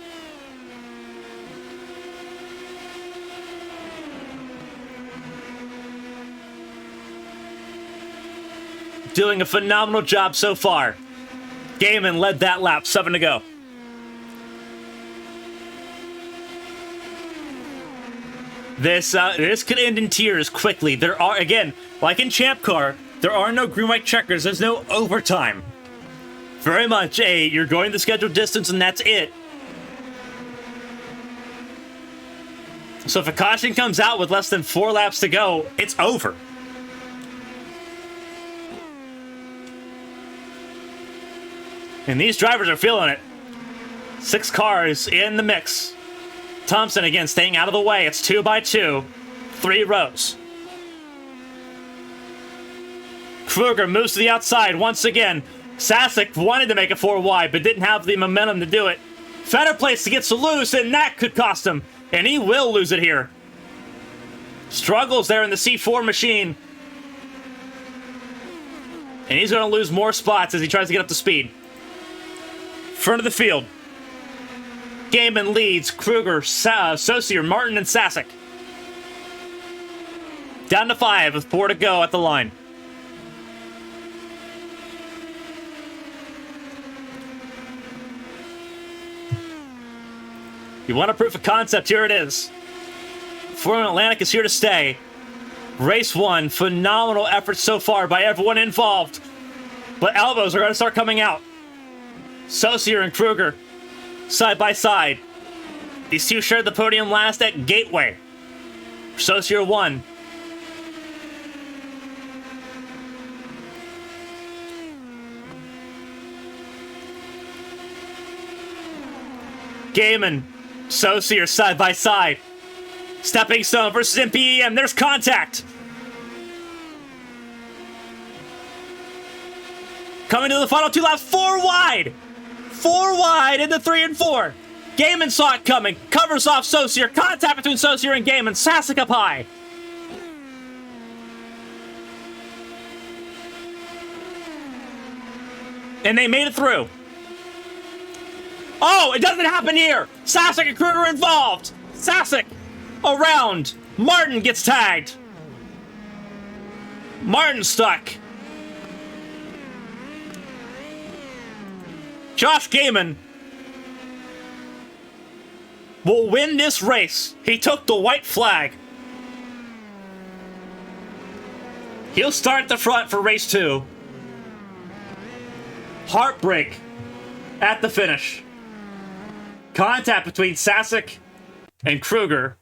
Doing a phenomenal job so far. Gaiman led that lap, 7 to go. This could end in tears quickly. There are, again, like in Champ Car, there are no green-white checkers. There's no overtime. Very much you're going the scheduled distance and that's it. So if a caution comes out with less than 4 laps to go, it's over. And these drivers are feeling it. 6 cars in the mix. Thompson again staying out of the way. It's 2 by 2. 3 rows. Kruger moves to the outside once again. Sasek wanted to make a 4 wide, but didn't have the momentum to do it. Fetter Place gets loose, and that could cost him. And he will lose it here. Struggles there in the C4 machine. And he's going to lose more spots as he tries to get up to speed. Front of the field. Gaiman leads Kruger, Saucier, Martin, and Sasek. Down to 5 with 4 to go at the line. You want a proof of concept? Here it is. Formula Atlantic is here to stay. Race 1, phenomenal effort so far by everyone involved. But elbows are going to start coming out. Saucier and Kruger, side by side. These two shared the podium last at Gateway. Saucier won. Gaiman, Saucier side by side. Stepping Stone versus MPEM. There's contact. Coming to the final 2 laps, 4 wide. 4 wide into 3 and 4. Gaiman saw it coming. Covers off Saucier. Contact between Saucier and Gaiman. Sasek up high. And they made it through. Oh, it doesn't happen here. Sasek and Kruger involved. Sasek around. Martin gets tagged. Martin stuck. Josh Gaiman will win this race. He took the white flag. He'll start at the front for race 2. Heartbreak at the finish. Contact between Sasek and Kruger.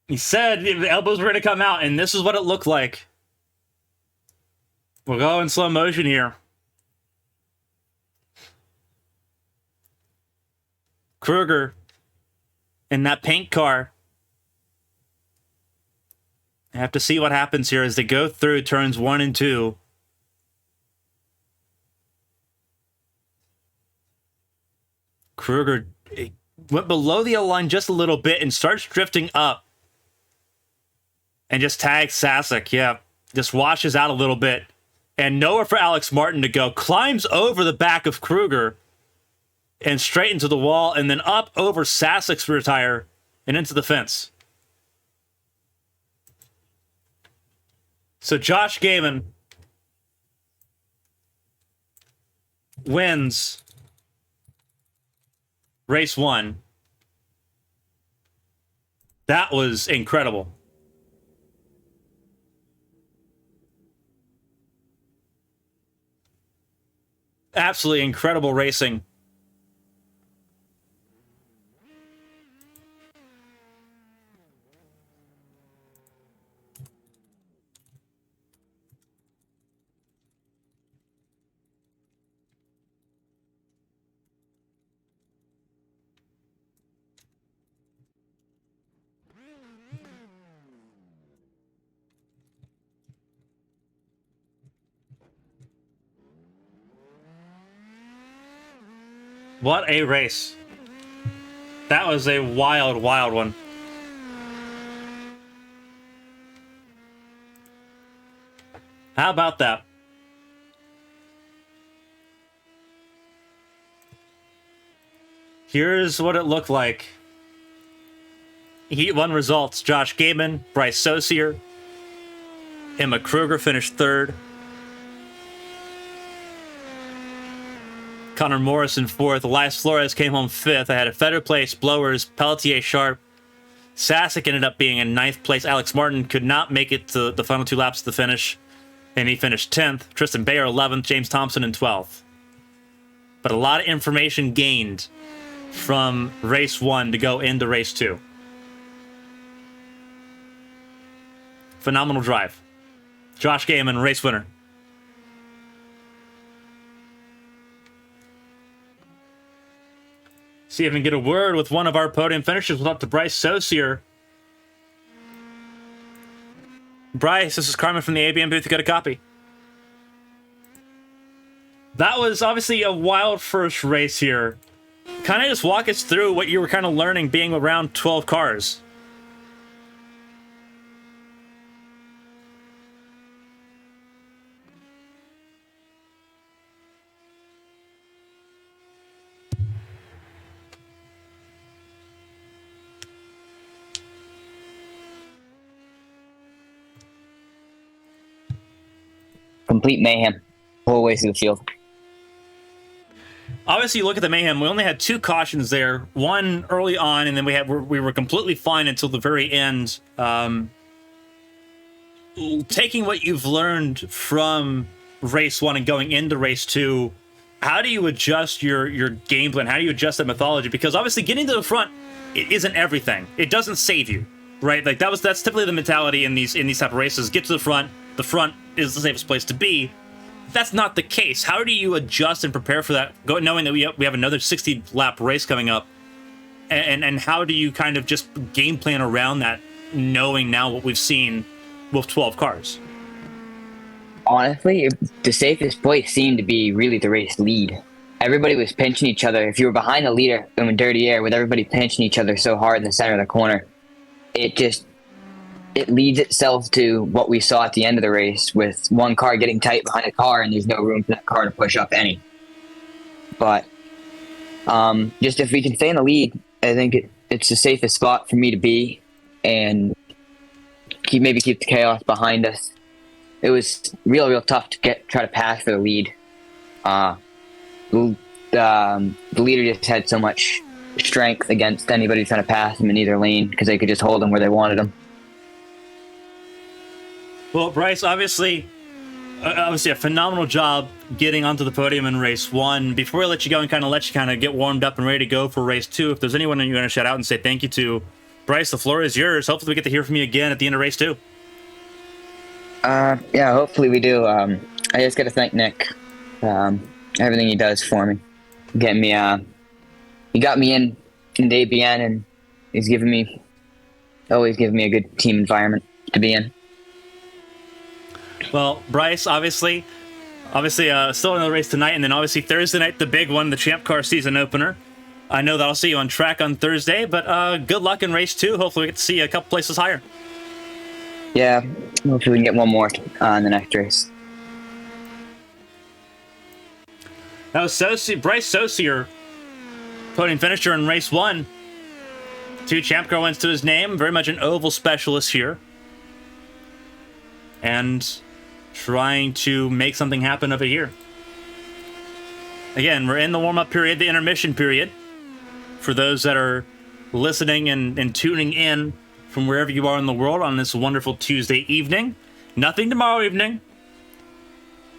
He said the elbows were going to come out, and this is what it looked like. We'll go in slow motion here. Kruger in that paint car. I have to see what happens here as they go through turns 1 and 2. Kruger went below the line just a little bit and starts drifting up. And just tags Sasek, yeah. Just washes out a little bit. And nowhere for Alex Martin to go. Climbs over the back of Kruger and straight into the wall, and then up over Sasek's rear tire and into the fence. So Josh Gaiman wins race 1. That was incredible. Absolutely incredible racing. What a race. That was a wild, wild one. How about that? Here's what it looked like. Heat 1 results. Josh Gaiman, Bryce Saucier, Emma Kruger finished 3rd. Connor Morrison 4th. Elias Flores came home 5th. I had a Fetter Place, Blowers, Pelletier Sharp. Sasek ended up being in 9th place. Alex Martin could not make it to the final 2 laps to the finish, and he finished 10th. Tristan Bayer 11th. James Thompson in 12th. But a lot of information gained from race 1 to go into race 2. Phenomenal drive. Josh Gaiman, race winner. See if we can get a word with one of our podium finishers. We'll talk to Bryce Saucier. Bryce, this is Carmen from the ABN booth. You got a copy. That was obviously a wild first race here. Kind of just walk us through what you were kind of learning being around 12 cars. Complete mayhem whole way through the field. Obviously, you look at the mayhem. We only had 2 cautions there. One early on, and then we were completely fine until the very end. Taking what you've learned from race 1 and going into race 2, how do you adjust your game plan? How do you adjust that methodology? Because obviously, getting to the front, it isn't everything. It doesn't save you, right? Like that's typically the mentality in these type of races. Get to the front. The front is the safest place to be. That's not the case. How do you adjust and prepare for that, knowing that we have another 60-lap race coming up? And how do you kind of just game plan around that, knowing now what we've seen with 12 cars? Honestly, the safest place seemed to be really the race lead. Everybody was pinching each other. If you were behind the leader in dirty air with everybody pinching each other so hard in the center of the corner, it leads itself to what we saw at the end of the race with one car getting tight behind a car and there's no room for that car to push up any. But just if we can stay in the lead, I think it's the safest spot for me to be and keep the chaos behind us. It was real tough to try to pass for the lead. The leader just had so much strength against anybody trying to pass him in either lane because they could just hold him where they wanted him. Well, Bryce, obviously a phenomenal job getting onto the podium in race 1. Before we let you go and let you get warmed up and ready to go for race 2, if there's anyone you want to shout out and say thank you to, Bryce, the floor is yours. Hopefully we get to hear from you again at the end of race 2. Yeah, hopefully we do. I just got to thank Nick. Everything he does for me. Getting me, he got me in the ABN and he's always giving me a good team environment to be in. Well, Bryce, obviously, still in the race tonight, and then obviously Thursday night, the big one, the Champ Car season opener. I know that I'll see you on track on Thursday, but good luck in race 2. Hopefully we get to see you a couple places higher. Yeah, hopefully we can get one more in the next race. That was Bryce Saucier, podium finisher in race 1. 2 Champ Car wins to his name, very much an oval specialist here. And trying to make something happen over here. Again, we're in the warm-up period, the intermission period. For those that are listening and tuning in from wherever you are in the world on this wonderful Tuesday evening. Nothing tomorrow evening,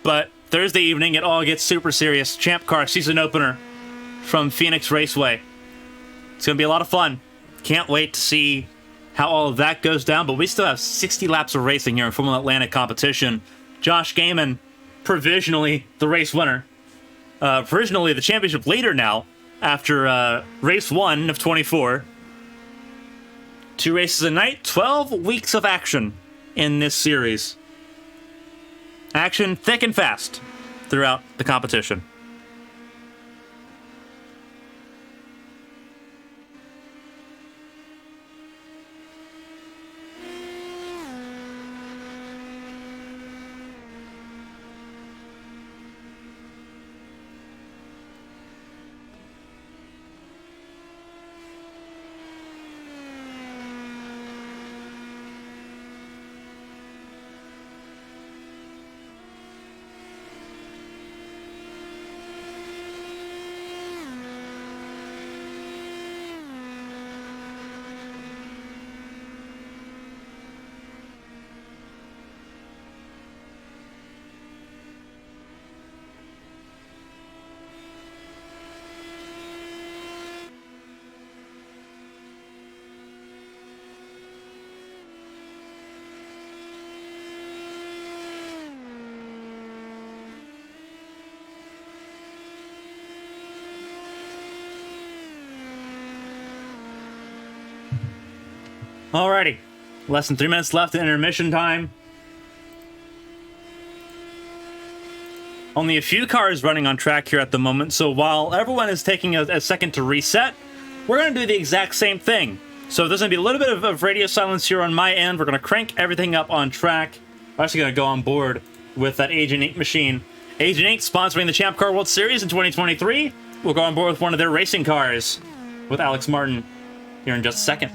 but Thursday evening it all gets super serious. Champ Car season opener from Phoenix Raceway. It's going to be a lot of fun. Can't wait to see how all of that goes down, but we still have 60 laps of racing here in Formula Atlantic competition. Josh Gaiman, provisionally the race winner. Provisionally the championship leader now after race 1 of 24. 2 races a night, 12 weeks of action in this series. Action thick and fast throughout the competition. Alrighty. Less than 3 minutes left in intermission time. Only a few cars running on track here at the moment, so while everyone is taking a second to reset, we're going to do the exact same thing. So there's going to be a little bit of radio silence here on my end. We're going to crank everything up on track. We're actually going to go on board with that Agent 8 machine. Agent 8 sponsoring the Champ Car World Series in 2023. We'll go on board with one of their racing cars with Alex Martin here in just a second.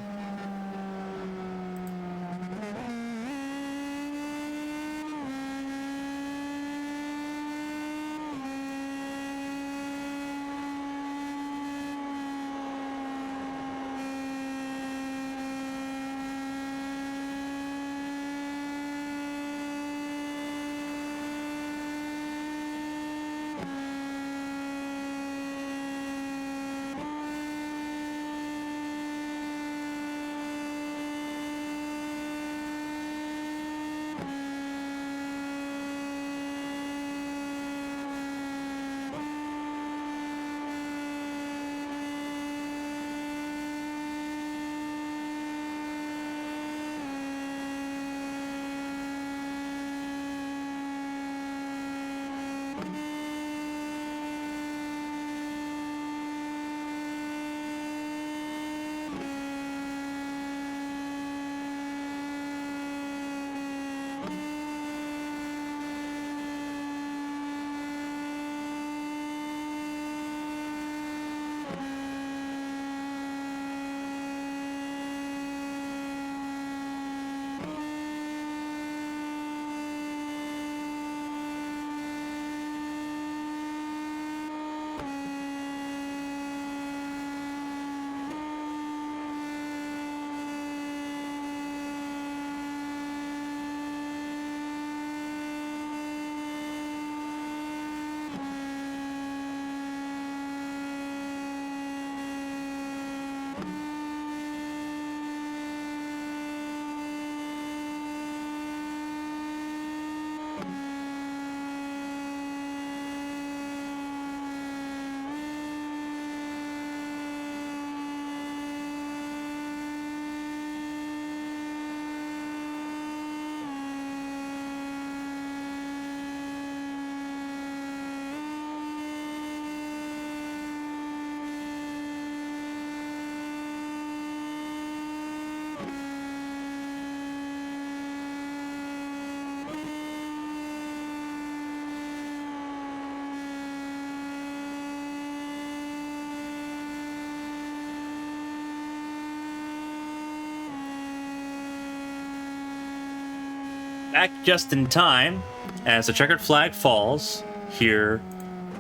Back just in time as the checkered flag falls here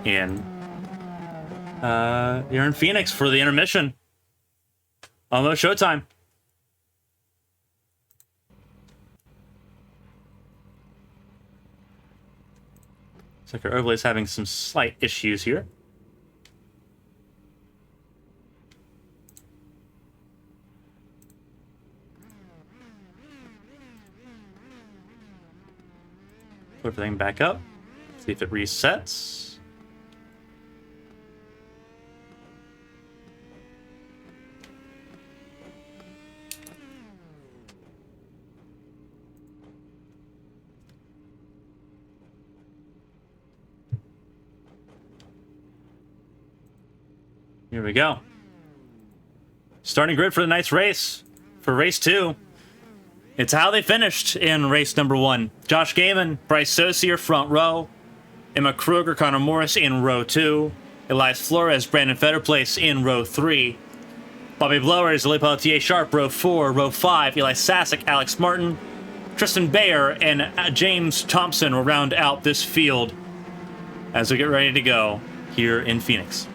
in Phoenix for the intermission. Almost showtime. Looks like our overlay is having some slight issues here. Put everything back up. See if it resets. Here we go. Starting grid for the night's race. For race 2. It's how they finished in race number 1. Josh Gaiman, Bryce Saucier, front row. Emma Kruger, Connor Morris in row 2. Elias Flores, Brandon Fetterplace in row 3. Bobby Blowers, Lee Pelletier Sharp, row 4. Row 5, Eli Sasek, Alex Martin. Tristan Bayer and James Thompson will round out this field as we get ready to go here in Phoenix.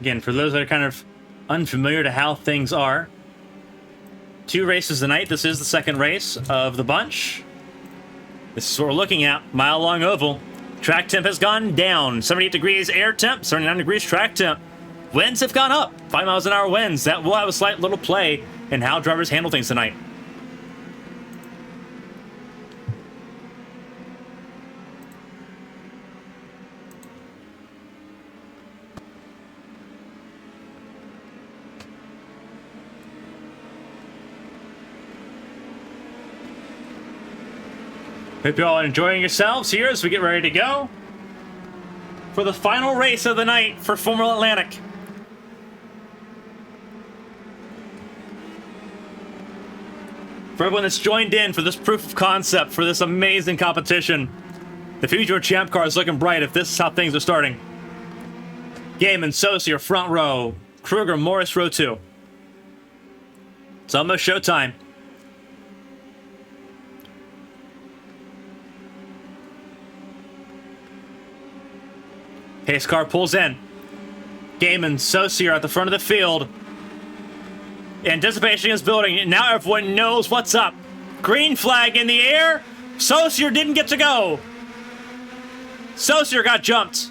Again, for those that are kind of unfamiliar to how things are, 2 races tonight. This is the second race of the bunch. This is what we're looking at. Mile-long oval. Track temp has gone down. 78 degrees air temp, 79 degrees track temp. winds have gone up. 5 miles an hour winds. That will have a slight little play in how drivers handle things tonight. Hope you're all enjoying yourselves here as we get ready to go for the final race of the night for Formula Atlantic. For everyone that's joined in for this proof of concept for this amazing competition, the future of Champ Car is looking bright if this is how things are starting. Gaiman, Saucier, front row. Kruger, Morris, row 2. It's almost showtime. Pace car pulls in. Gaiman, Saucier at the front of the field. Anticipation is building. Now everyone knows what's up. Green flag in the air. Saucier didn't get to go. Saucier got jumped.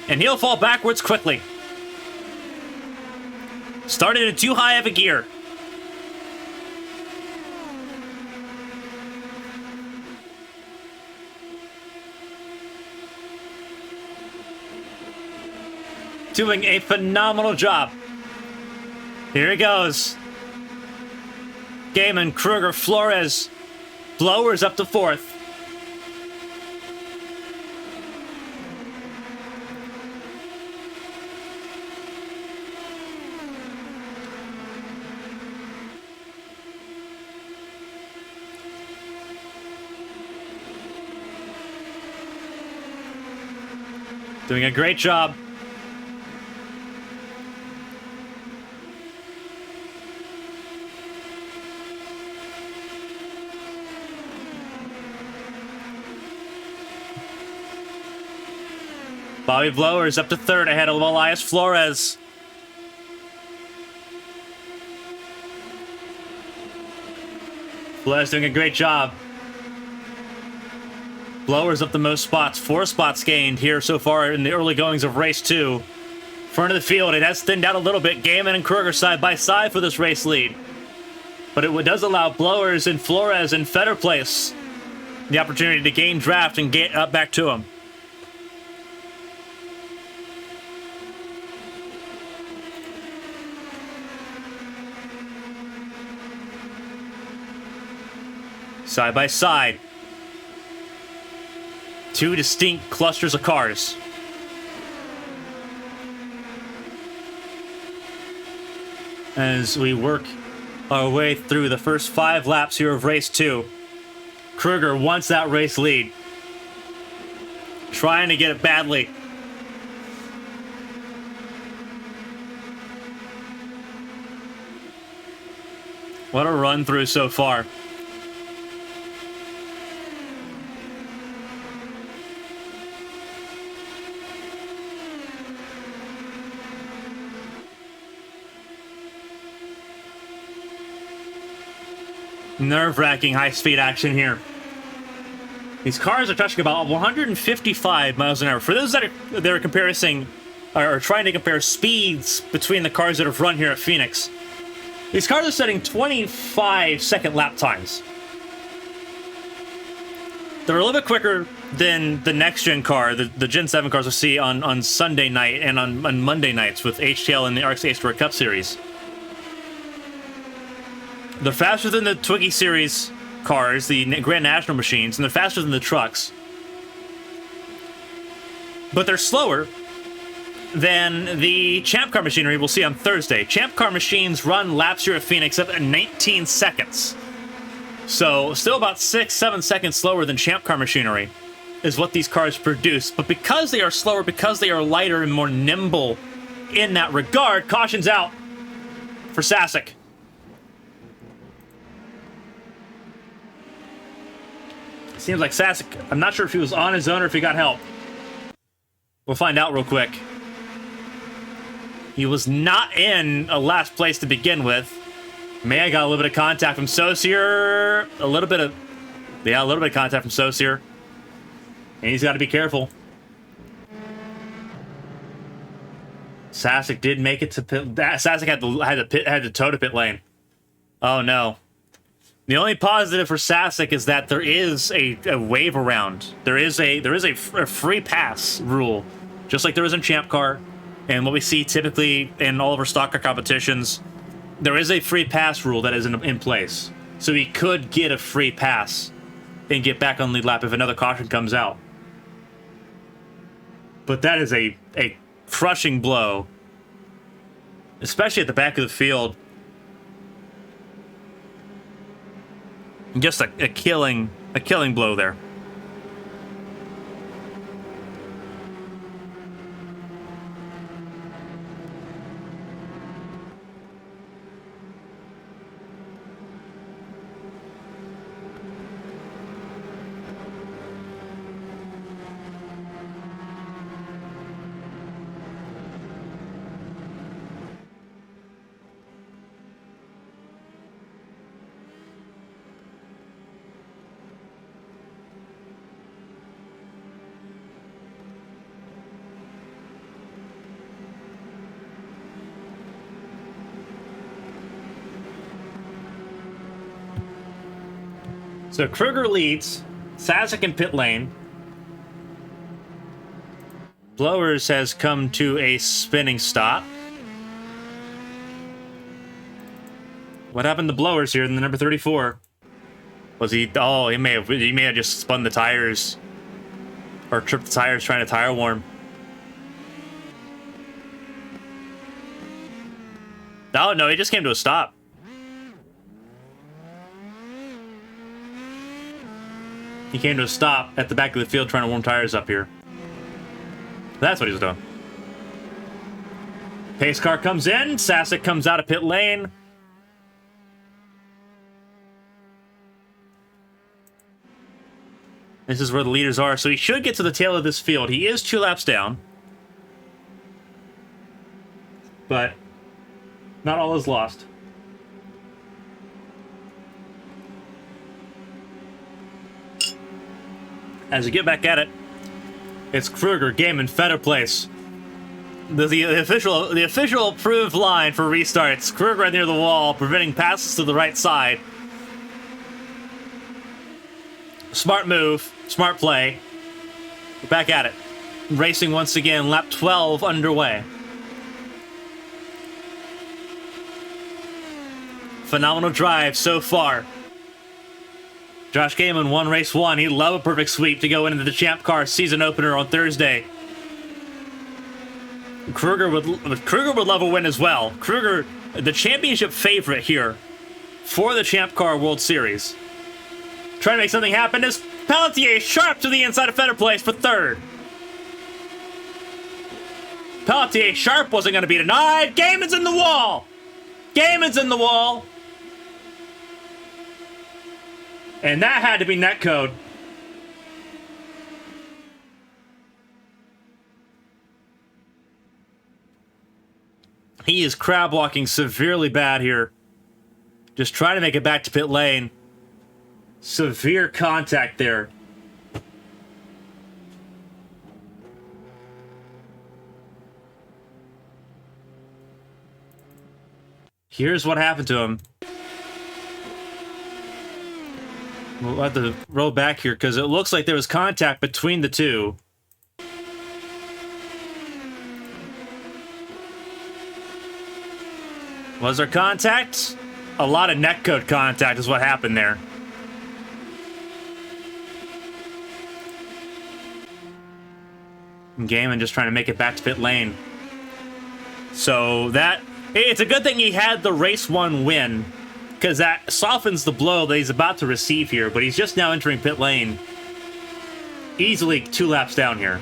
And he'll fall backwards quickly. Started in too high of a gear. Doing a phenomenal job. Here he goes. Gaiman, Kruger, Flores. Blowers up to 4th. Doing a great job. Bobby Blowers up to 3rd ahead of Elias Flores. Flores doing a great job. Blowers up the most spots. 4 spots gained here so far in the early goings of race 2. Front of the field, it has thinned out a little bit. Gaiman and Kruger side by side for this race lead. But it does allow Blowers and Flores in Fetter Place the opportunity to gain draft and get up back to him. Side by side. 2 distinct clusters of cars. As we work our way through the first 5 laps here of race 2. Kruger wants that race lead. Trying to get it badly. What a run through so far. Nerve-wracking high-speed action here. These cars are touching about 155 miles an hour. For those that are comparing, or trying to compare speeds between the cars that have run here at Phoenix, these cars are setting 25-second lap times. They're a little bit quicker than the next-gen car, the Gen 7 cars we'll see on Sunday night and on Monday nights with HTL and the ARCS A-Sport Cup Series. They're faster than the Twiggy Series cars, the Grand National machines, and they're faster than the trucks. But they're slower than the Champ Car machinery we'll see on Thursday. Champ Car machines run laps here at Phoenix up at 19 seconds. So, still about 6-7 seconds slower than Champ Car machinery is what these cars produce. But because they are slower, because they are lighter and more nimble in that regard, caution's out for Sasek. Seems like Sasek, I'm not sure if he was on his own or if he got help. We'll find out real quick. He was not in a last place to begin with. May I got a little bit of contact from Saucier. A little bit of contact from Saucier. And he's got to be careful. Sasek did make it to pit. Sasek had to toe to pit lane. Oh no. The only positive for Sasek is that there is a wave around. There is a free pass rule, just like there is in Champ Car, and what we see typically in all of our stock car competitions. There is a free pass rule that is in place, so he could get a free pass and get back on lead lap if another caution comes out. But that is a crushing blow, especially at the back of the field. Just a killing blow there. So Kruger leads, Sasek in pit lane. Blowers has come to a spinning stop. What happened to Blowers here in the number 34? Was he? Oh, he may have just spun the tires or tripped the tires trying to tire warm. Oh no, he just came to a stop. He came to a stop at the back of the field trying to warm tires up here. That's what he was doing. Pace car comes in. Sasek comes out of pit lane. This is where the leaders are, so he should get to the tail of this field. He is 2 laps down. But not all is lost. As we get back at it, it's Kruger, Game, and Fetter Place. The official approved line for restarts. Kruger right near the wall, preventing passes to the right side. Smart move, smart play. We're back at it. Racing once again, lap 12 underway. Phenomenal drive so far. Josh Gaiman won race 1. He'd love a perfect sweep to go into the Champ Car season opener on Thursday. Kruger would love a win as well. Kruger, the championship favorite here for the Champ Car World Series. Trying to make something happen is Pelletier sharp to the inside of Fetter Place for third. Pelletier sharp wasn't going to be denied. Gaiman's in the wall. Gaiman's in the wall. And that had to be netcode. He is crab walking severely bad here. Just trying to make it back to pit lane. Severe contact there. Here's what happened to him. We'll have to roll back here because it looks like there was contact between the two. Was there contact? A lot of netcode contact is what happened there. Gaiman just trying to make it back to pit lane. So it's a good thing he had the race 1 win, because that softens the blow that he's about to receive here, but he's just now entering pit lane. Easily 2 laps down here.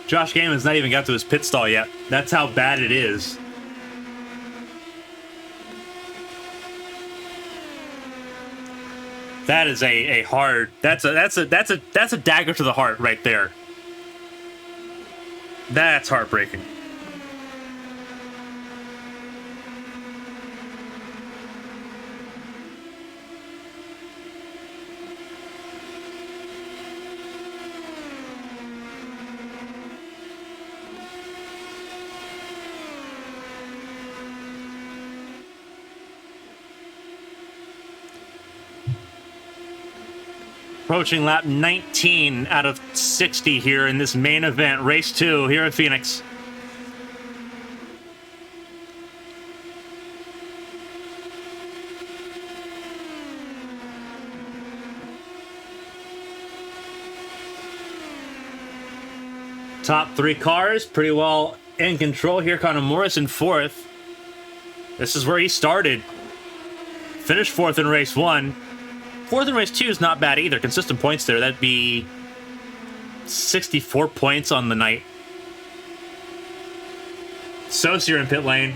Josh Gaiman's not even got to his pit stall yet. That's how bad it is. That is a hard. That's a dagger to the heart right there. That's heartbreaking. Approaching lap 19 out of 60 here in this main event, race 2 here at Phoenix. Top 3 cars pretty well in control here. Connor Morris in 4th. This is where he started. Finished 4th in race 1. 4th in race 2 is not bad either. Consistent points there. That'd be 64 points on the night. Saucier in pit lane.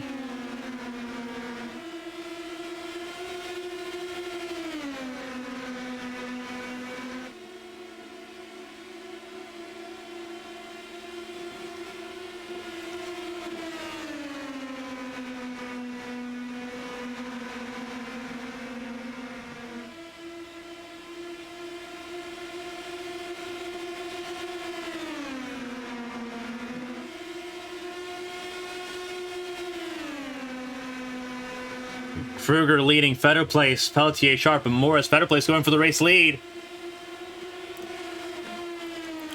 Kruger leading Fetter Place, Pelletier, Sharp, and Morris. Fetter Place going for the race lead.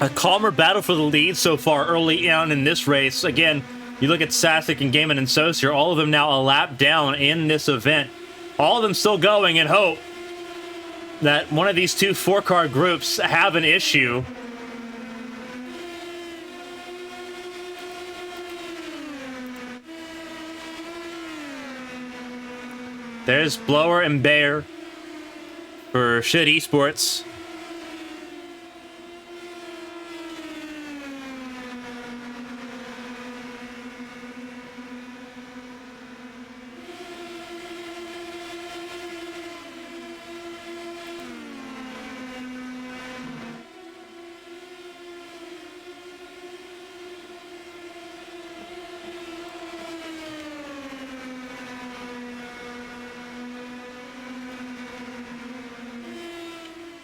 A calmer battle for the lead so far early on in this race. Again, you look at Sasek and Gaiman and Saucier, all of them now a lap down in this event. All of them still going in hope that one of these 2 4-car groups have an issue. There's Blower and Bayer for Shit Esports.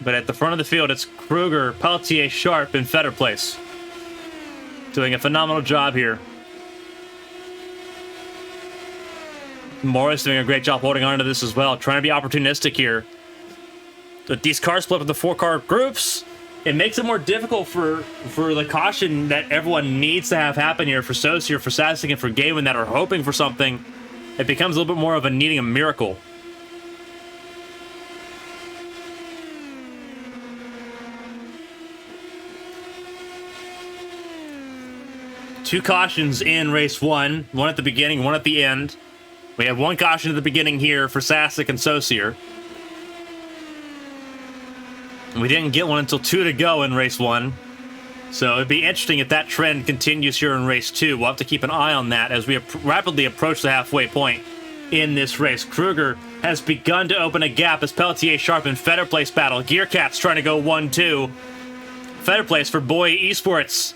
But at the front of the field, it's Kruger, Pelletier, Sharp, and Fetter Place. Doing a phenomenal job here. Morris doing a great job holding on to this as well, trying to be opportunistic here. But these cars split up into 4-car groups. It makes it more difficult for the caution that everyone needs to have happen here for Saucier, for Sasek, and for Gaiman that are hoping for something. It becomes a little bit more of a needing a miracle. Two cautions in race 1, one at the beginning, one at the end. We have 1 caution at the beginning here for Sasek and Saucier. We didn't get one until 2 to go in race 1. So it'd be interesting if that trend continues here in race 2. We'll have to keep an eye on that as we rapidly approach the halfway point in this race. Kruger has begun to open a gap as Pelletier, Sharp, and Fetter Place battle. Gearcats trying to go 1-2. Fetter Place for Boy Esports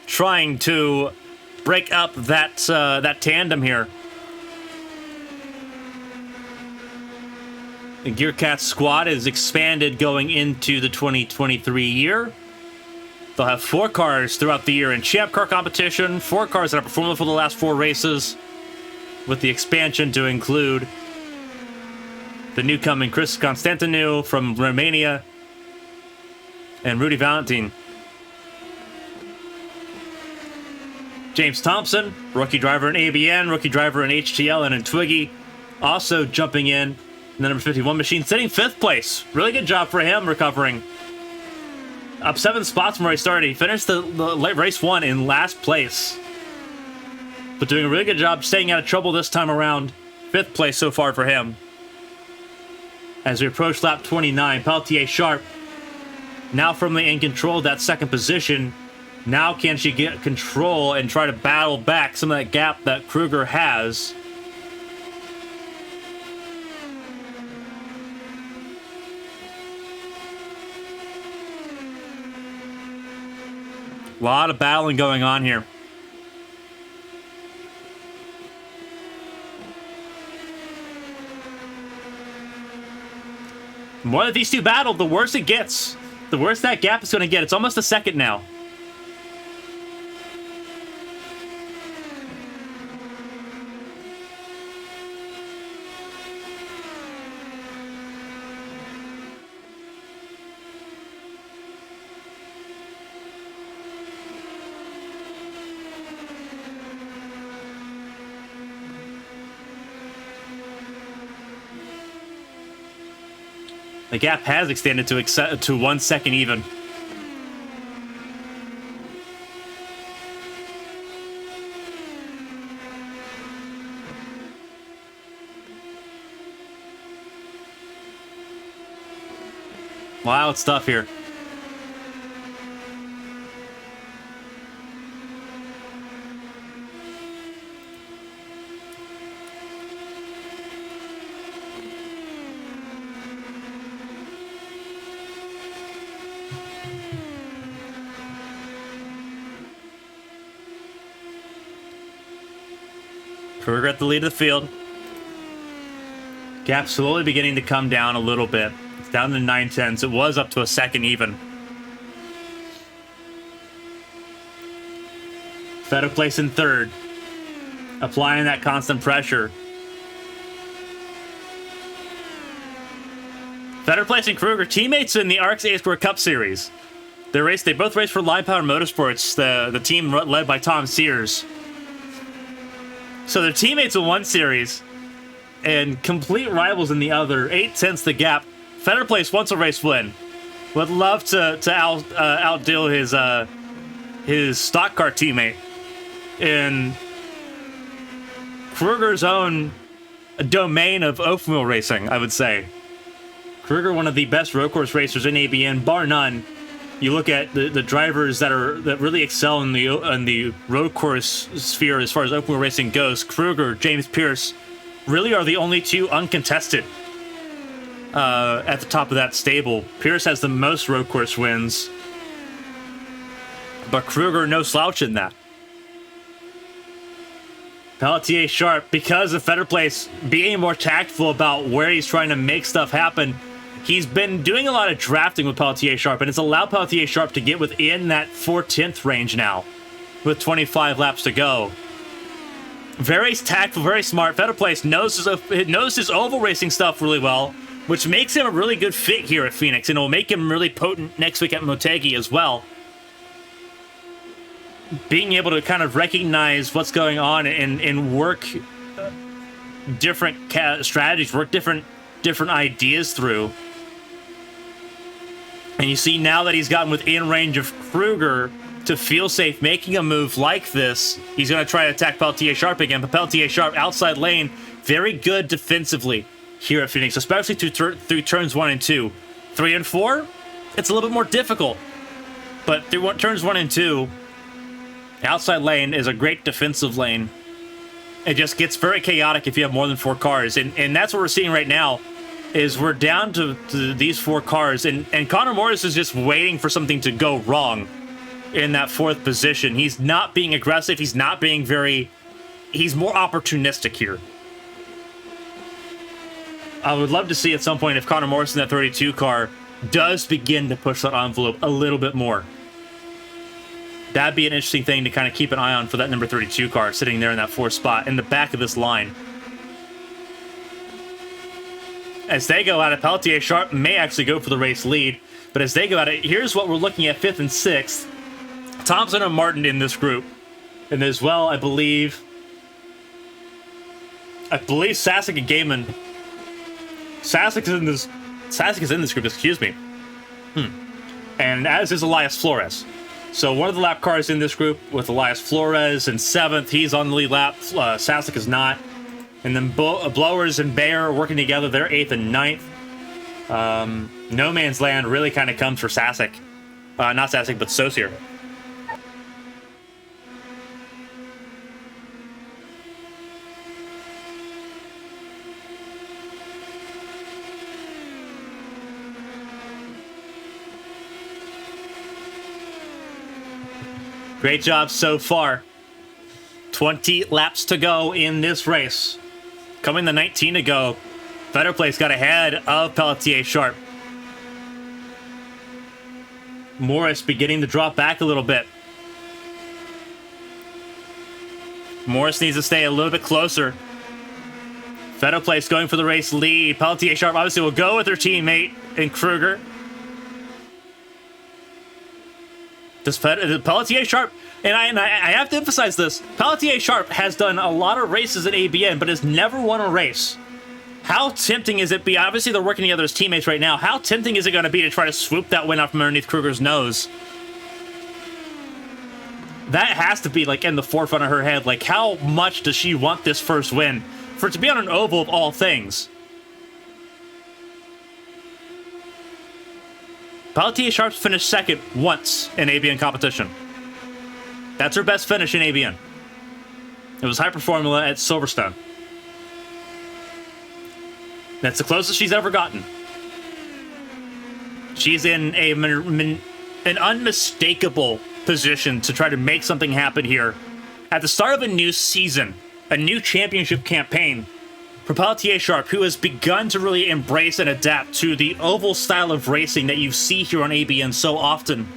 trying to break up that tandem here. The Gearcats squad is expanded going into the 2023 year. They'll have 4 cars throughout the year in Champ Car competition, 4 cars that have performed for the last 4 races, with the expansion to include the newcoming Chris Constantinou from Romania and Rudy Valentin. James Thompson, rookie driver in ABN, rookie driver in HTL and in Twiggy, also jumping in. The number 51 machine sitting 5th place. Really good job for him recovering. Up 7 spots from where he started. He finished the race 1 in last place. But doing a really good job staying out of trouble this time around. 5th place so far for him. As we approach lap 29, Pelletier Sharp now firmly in control of that 2nd position. Now can she get control and try to battle back some of that gap that Kruger has? A lot of battling going on here. The more that these two battle, the worse it gets. The worse that gap is going to get. It's almost a second now. The gap has extended to 1 second even. Wild stuff here. Kruger at the lead of the field. Gap slowly beginning to come down a little bit. It's down to 9/10. It was up to a second even. Feta place in third. Applying that constant pressure. Feta place and Kruger, teammates in the ARC's A-Square Cup Series. They both raced for Line Power Motorsports, the team led by Tom Sears. So they're teammates in one series and complete rivals in the other. 8/10 the gap. Federer Place wants a race win. Would love to outdeal his stock car teammate in Kruger's own domain of open wheel racing, I would say. Kruger, one of the best road course racers in ABN, bar none. You look at the drivers that really excel in the road course sphere as far as open wheel racing goes. Kruger, James Pierce, really are the only two uncontested at the top of that stable. Pierce has the most road course wins, but Kruger no slouch in that. Pelletier sharp, because of Federer Place being more tactful about where he's trying to make stuff happen. He's been doing a lot of drafting with Pelletier Sharp, and it's allowed Pelletier Sharp to get within that 4/10 range now, with 25 laps to go. Very tactful, very smart. Federer Place knows his oval racing stuff really well, which makes him a really good fit here at Phoenix, and it will make him really potent next week at Motegi as well. Being able to kind of recognize what's going on and work different strategies, work different ideas through. And you see now that he's gotten within range of Kruger to feel safe making a move like this, he's going to try to attack Pelletier Sharp again. But Pelletier Sharp, outside lane, very good defensively here at Phoenix, especially through turns 1 and 2. 3 and 4, it's a little bit more difficult. But through turns 1 and 2, outside lane is a great defensive lane. It just gets very chaotic if you have more than 4 cars. And that's what we're seeing right now, is we're down to these 4 cars. And Connor Morris is just waiting for something to go wrong in that 4th position. He's not being aggressive. He's not being he's more opportunistic here. I would love to see at some point if Connor Morris in that 32 car does begin to push that envelope a little bit more. That'd be an interesting thing to kind of keep an eye on for that number 32 car sitting there in that 4th spot in the back of this line. As they go at it, Pelletier Sharp may actually go for the race lead, but as they go at it, here's what we're looking at 5th and 6th. Thompson and Martin in this group. And as well, I believe Sasek and Gaiman. Sasek is in this group, excuse me. And as is Elias Flores. So one of the lap cars in this group with Elias Flores in 7th. He's on the lead lap. Sasek is not. And then Blowers and Bayer are working together. They're 8th and 9th. No man's land really kind of comes for Sasek. Not Sasek, but Saucier. Great job so far. 20 laps to go in this race. Coming to 19 to go. Better Place got ahead of Pelletier Sharp. Morris beginning to drop back a little bit. Morris needs to stay a little bit closer. Better Place going for the race lead. Pelletier Sharp obviously will go with her teammate in Kruger. Does Pelletier Sharp, and I have to emphasize this, Pelletier Sharp has done a lot of races at ABN, but has never won a race. How tempting is it? Obviously, they're working together as teammates right now. How tempting is it going to be to try to swoop that win out from underneath Kruger's nose? That has to be, like, in the forefront of her head. Like, how much does she want this first win? For it to be on an oval of all things. Pelletier Sharp's finished second once in ABN competition. That's her best finish in ABN. It was Hyper Formula at Silverstone. That's the closest she's ever gotten. She's in an unmistakable position to try to make something happen here. At the start of a new season, a new championship campaign, for Pelletier Sharp, who has begun to really embrace and adapt to the oval style of racing that you see here on ABN so often.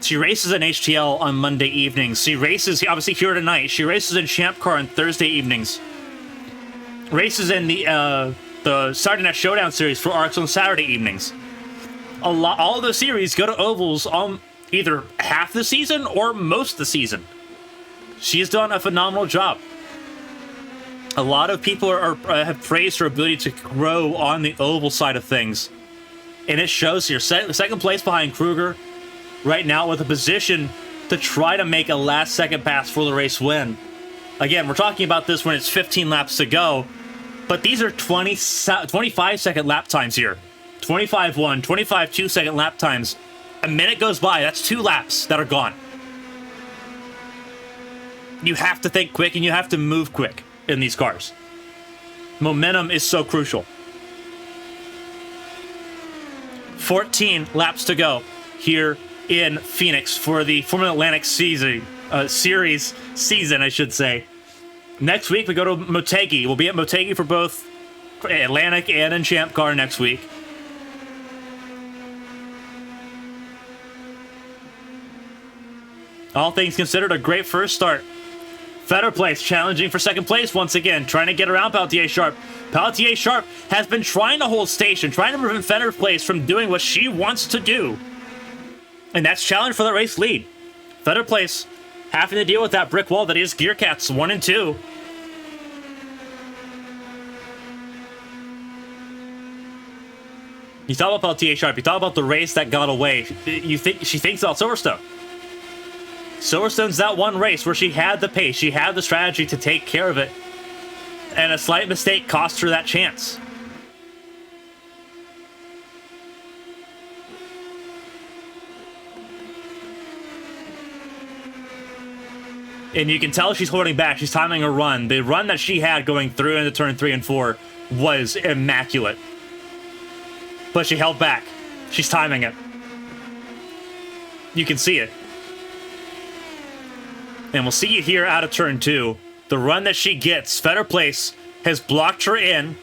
She races in HTL on Monday evenings. She races, obviously, here tonight. She races in Champ Car on Thursday evenings. Races in the Saturday Night Showdown series for ARCs on Saturday evenings. All of the series go to ovals on either half the season or most of the season. She's done a phenomenal job. A lot of people have praised her ability to grow on the oval side of things. And it shows here. Second place behind Kruger right now with a position to try to make a last-second pass for the race win. Again, we're talking about this when it's 15 laps to go. But these are 25-second lap times here. 25-1, 25-2-second lap times. A minute goes by. That's 2 laps that are gone. You have to think quick and you have to move quick in these cars. Momentum is so crucial. 14 laps to go here in Phoenix for the Formula Atlantic series, I should say. Next week, we go to Motegi. We'll be at Motegi for both Atlantic and in Champ Car next week. All things considered, a great first start. Better Place challenging for second place once again, trying to get around Pelletier Sharp. Pelletier Sharp has been trying to hold station, trying to prevent Better Place from doing what she wants to do. And that's challenge for the race lead. Better Place having to deal with that brick wall that is Gear Cats 1 and 2. You thought about Pelletier Sharp, you thought about the race that got away. She thinks about Silverstone. Silverstone's that one race where she had the pace, she had the strategy to take care of it, and a slight mistake cost her that chance. And you can tell she's holding back, she's timing her run. The run that she had going through into turn 3 and 4 was immaculate. But she held back. She's timing it. You can see it. And we'll see it here out of turn 2. The run that she gets, Better Place has blocked her in,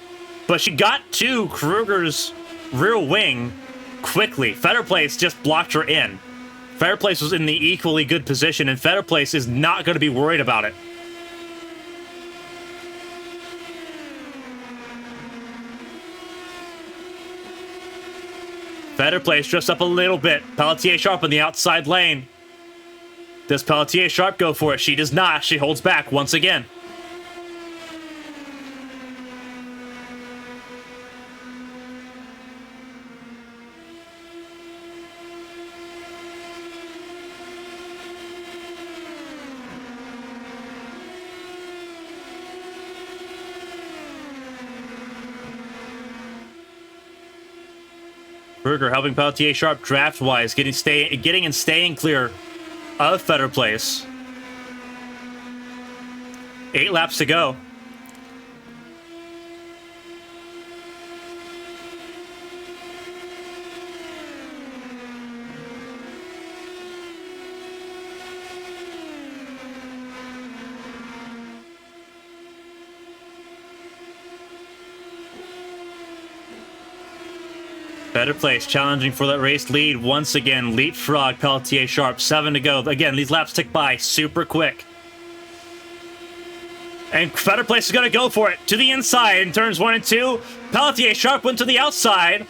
but she got to Kruger's rear wing quickly. Better Place just blocked her in. Better Place was in the equally good position, and Better Place is not going to be worried about it. Better Place drifts up a little bit. Pelletier Sharp in the outside lane. Does Pelletier Sharp go for it? She does not. She holds back once again. Berger helping Pelletier Sharp draft-wise, getting and staying clear of Better Place. 8 laps to go. Better place, challenging for that race lead once again. Leapfrog, Pelletier, Sharp, 7 to go. Again, these laps tick by super quick. And Better Place is going to go for it to the inside in turns 1 and 2. Pelletier, Sharp went to the outside.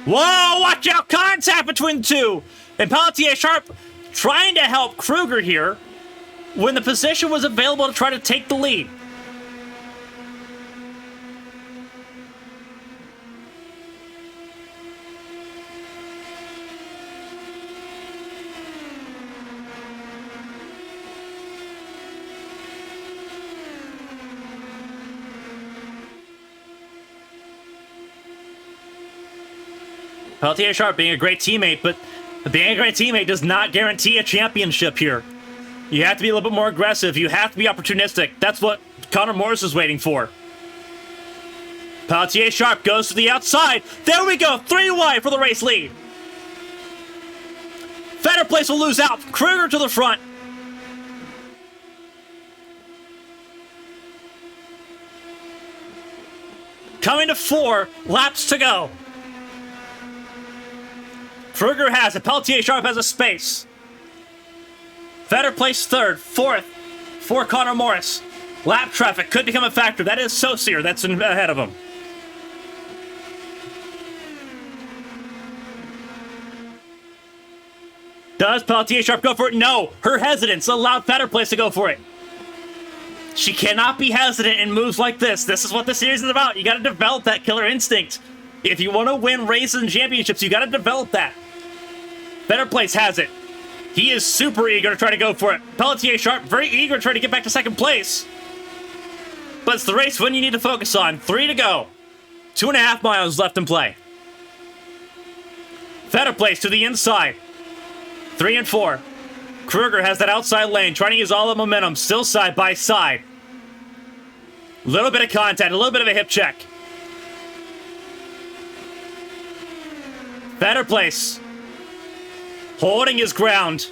Whoa, watch out, contact between the two. And Pelletier, Sharp trying to help Kruger here when the position was available to try to take the lead. Pelletier Sharp being a great teammate, but being a great teammate does not guarantee a championship here. You have to be a little bit more aggressive. You have to be opportunistic. That's what Connor Morris is waiting for. Pelletier Sharp goes to the outside. There we go. 3 wide for the race lead. Better Place will lose out. Kruger to the front. Coming to 4 laps to go. Kruger has it. Pelletier Sharp has a space. Better Place 3rd, 4th for Connor Morris. Lap traffic could become a factor. That is Saucier that's ahead of him. Does Pelletier Sharp go for it? No. Her hesitance allowed Better Place to go for it. She cannot be hesitant in moves like this. This is what the series is about. You got to develop that killer instinct. If you want to win races and championships, you got to develop that. Better Place has it. He is super eager to try to go for it. Pelletier Sharp very eager to try to get back to 2nd place. But it's the race win you need to focus on. 3 to go. 2.5 miles left in play. Better Place to the inside. 3 and 4. Kruger has that outside lane, trying to use all the momentum. Still side by side. Little bit of contact, a little bit of a hip check. Better Place holding his ground.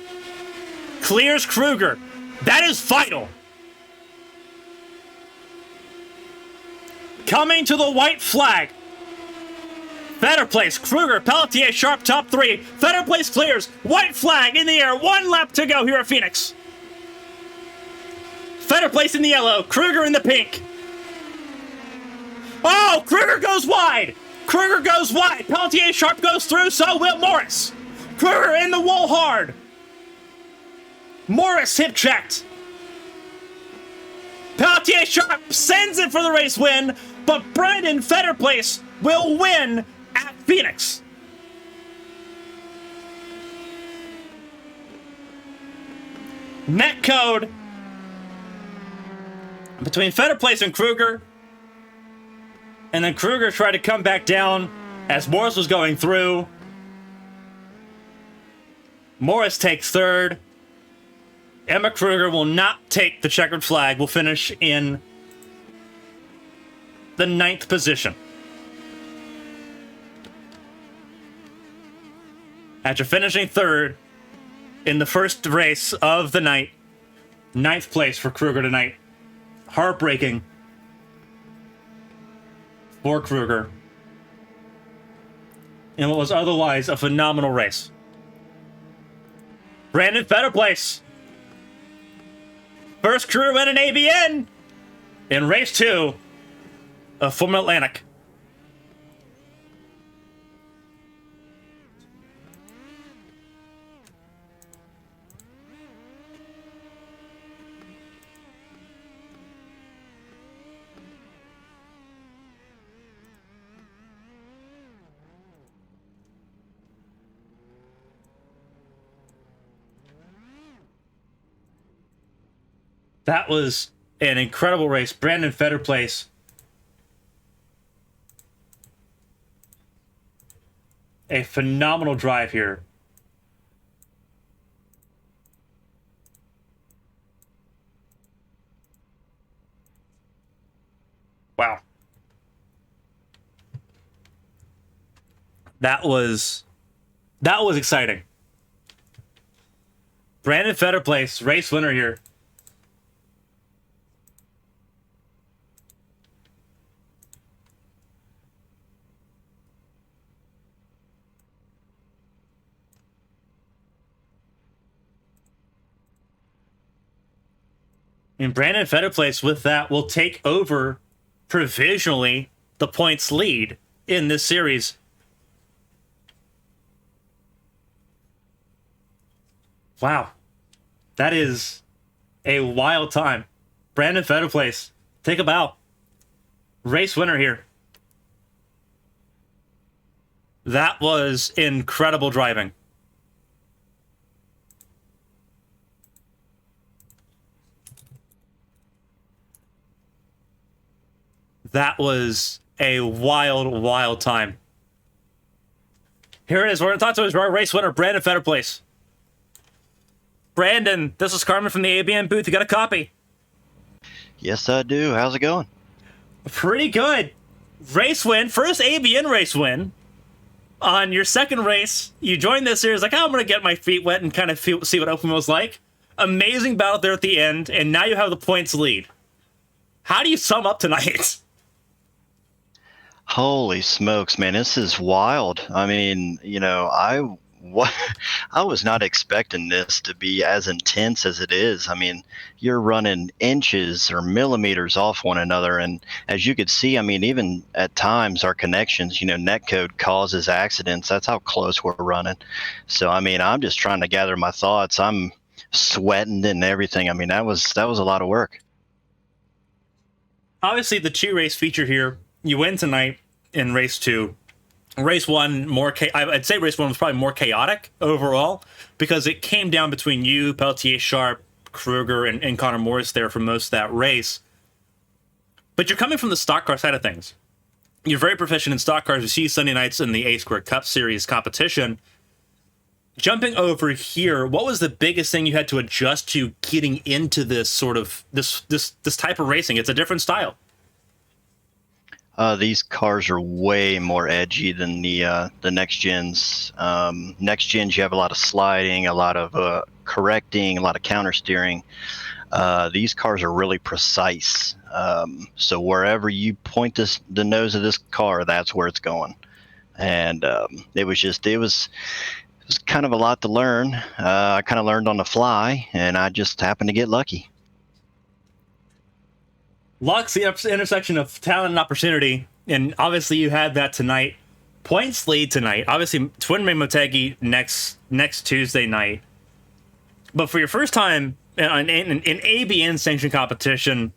Clears Kruger. That is vital. Coming to the white flag. Better Place, Kruger, Pelletier, Sharp, top 3. Better Place clears. White flag in the air. 1 lap to go here at Phoenix. Better Place in the yellow. Kruger in the pink. Oh, Kruger goes wide. Kruger goes wide. Pelletier Sharp goes through, so will Morris. Kruger in the wall hard. Morris hip checked. Pelletier Sharp sends it for the race win, but Brandon Better Place will win at Phoenix. Net code between Better Place and Kruger. And then Kruger tried to come back down as Morris was going through. Morris takes 3rd. Emma Kruger will not take the checkered flag. Will finish in the 9th position. After finishing 3rd in the first race of the night, 9th place for Kruger tonight. Heartbreaking for Kruger in what was otherwise a phenomenal race. Brandon Better Place. First career win in ABN in race 2 of Formula Atlantic. That was an incredible race. Brandon Better Place. A phenomenal drive here. Wow. That was exciting. Brandon Better Place, race winner here. And Brandon Fetterplace with that will take over provisionally the points lead in this series. Wow. That is a wild time. Brandon Fetterplace, take a bow. Race winner here. That was incredible driving. That was a wild, wild time. Here it is. We're going to talk to our race winner, Brandon Fetterplace. Brandon, this is Carmen from the ABN booth. You got a copy? Yes, I do. How's it going? Pretty good. Race win. First ABN race win. On your second race, you joined this series like, oh, I'm going to get my feet wet and kind of see what open was like. Amazing battle there at the end, and now you have the points lead. How do you sum up tonight? Holy smokes, man. This is wild. I mean, I was not expecting this to be as intense as it is. I mean, you're running inches or millimeters off one another. And as you could see, I mean, even at times our connections, netcode causes accidents. That's how close we're running. So, I mean, I'm just trying to gather my thoughts. I'm sweating and everything. I mean, that was a lot of work. Obviously, the 2-race feature here, you win tonight in race 2. Race 1, I'd say race 1 was probably more chaotic overall because it came down between you, Peltier, Sharp, Kruger, and Connor Morris there for most of that race. But you're coming from the stock car side of things. You're very proficient in stock cars. You see Sunday nights in the A Square Cup Series competition. Jumping over here, what was the biggest thing you had to adjust to getting into this sort of this type of racing? It's a different style. These cars are way more edgy than the next gens. Next gens, you have a lot of sliding, a lot of correcting, a lot of counter steering. These cars are really precise. So wherever you point the nose of this car, that's where it's going. And it was kind of a lot to learn. I kind of learned on the fly, and I just happened to get lucky. Luck's the intersection of talent and opportunity, and obviously you had that tonight. Points lead tonight. Obviously, Twin Motegi next Tuesday night. But for your first time in ABN sanctioned competition,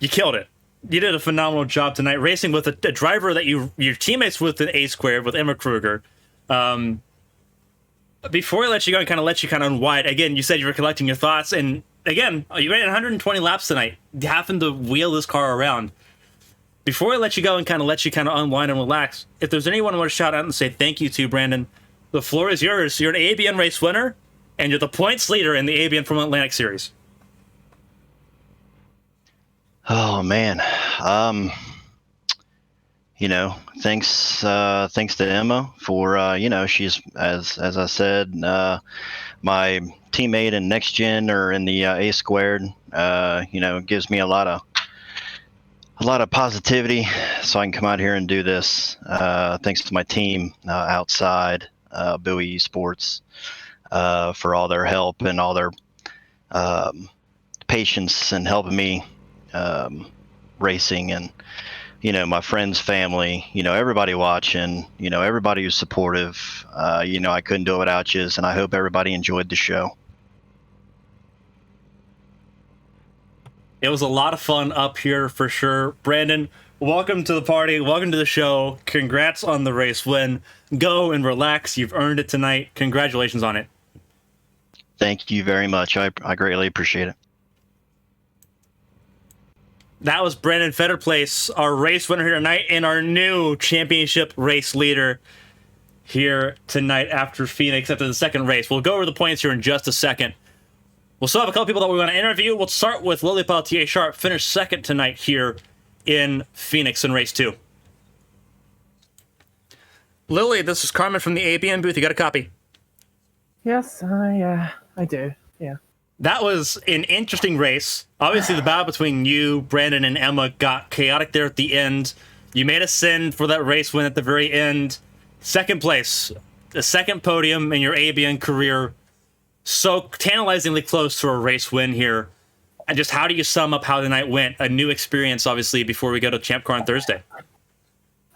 you killed it. You did a phenomenal job tonight, racing with a driver that your teammates with an A Squared with Emma Kruger. Before I let you go and kind of unwind, again, you said you were collecting your thoughts, and again, you ran 120 laps tonight, having to wheel this car around. Before I let you go and let you unwind and relax, if there's anyone I want to shout out and say thank you to, Brandon, the floor is yours. You're an ABN race winner, and you're the points leader in the ABN Formula Atlantic Series. Oh man, thanks to Emma for she's as I said, my teammate in next gen or in the A Squared. Gives me a lot of positivity, so I can come out here and do this. Thanks to my team outside, Bowie Esports, for all their help and all their patience and helping me racing, and my friends, family, everybody watching, everybody who's supportive. I couldn't do it without you, and I hope everybody enjoyed the show. It was a lot of fun up here for sure. Brandon, welcome to the party. Welcome to the show. Congrats on the race win. Go and relax. You've earned it tonight. Congratulations on it. Thank you very much. I greatly appreciate it. That was Brandon Fetterplace, our race winner here tonight, and our new championship race leader here tonight after Phoenix, after the second race. We'll go over the points here in just a second. We'll still have a couple people that we want to interview. We'll start with Lily Peltier Sharp, finished second tonight here in Phoenix in race 2. Lily, this is Carmen from the ABN booth. You got a copy? Yes, I do. Yeah. That was an interesting race. Obviously, the battle between you, Brandon, and Emma got chaotic there at the end. You made a sin for that race win at the very end. Second place, the second podium in your ABN career. So tantalizingly close to a race win here. And just how do you sum up how the night went? A new experience, obviously, before we go to Champ Car on Thursday.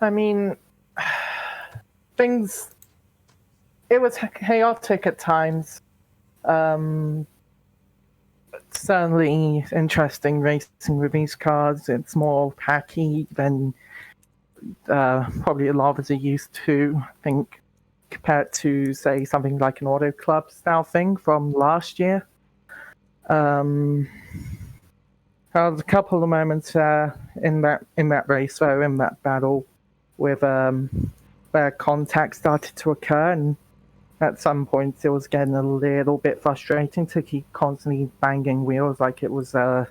I mean, things. It was chaotic at times. Certainly interesting racing with these cars. It's more packy than probably a lot of us are used to, I think, compared to, say, something like an Auto Club style thing from last year. There was a couple of moments in that race, where in that battle, with where contact started to occur, and at some points it was getting a little bit frustrating to keep constantly banging wheels like it was a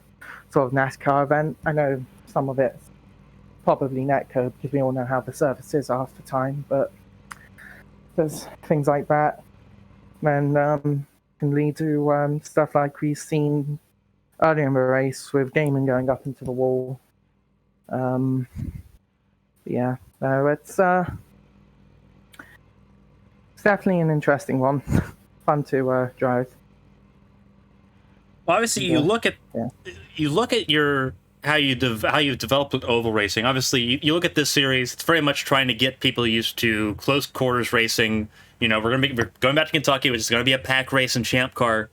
sort of NASCAR event. I know some of it's probably netcode because we all know how the surfaces are after time, but there's things like that. And can lead to stuff like we've seen earlier in the race with Damon going up into the wall. Yeah, no, it's definitely an interesting one. Fun to drive. Well, obviously, you look at your how you've developed with oval racing. Obviously, you look at this series; it's very much trying to get people used to close quarters racing. You know, we're going back to Kentucky, which is going to be a pack race in Champ Car,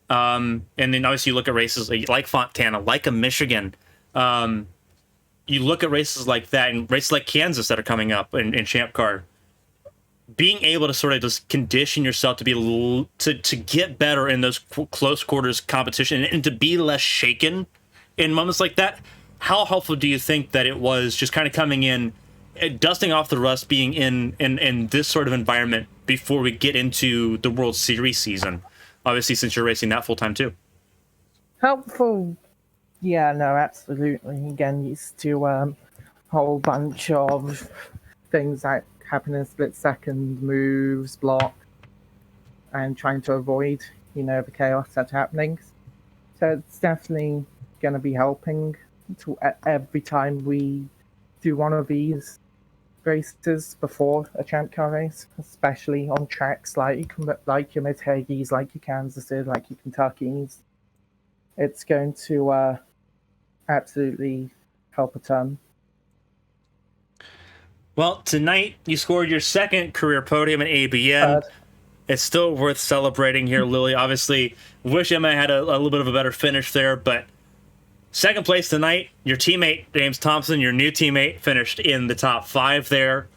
and then obviously you look at races like Fontana, like a Michigan. You look at races like that, and races like Kansas that are coming up in Champ Car. Being able to sort of just condition yourself to be to get better in those close quarters competition and to be less shaken in moments like that. How helpful do you think that it was just kind of coming in, dusting off the rust, being in this sort of environment before we get into the World Series season? Obviously, since you're racing that full time too. Helpful. Yeah, no, absolutely. Again, used to a whole bunch of things that happen in split-second moves, block, and trying to avoid, the chaos that's happening. So it's definitely going to be helping to every time we do one of these races before a Champ Car race, especially on tracks like your Mid-Haggies, like your Kansases, like your Kentuckys. It's going to absolutely help a ton. Well, tonight you scored your second career podium in ABN. It's still worth celebrating here, Lily. Obviously, wish Emma had a little bit of a better finish there, but second place tonight, your teammate, James Thompson, your new teammate, finished in the top 5 there.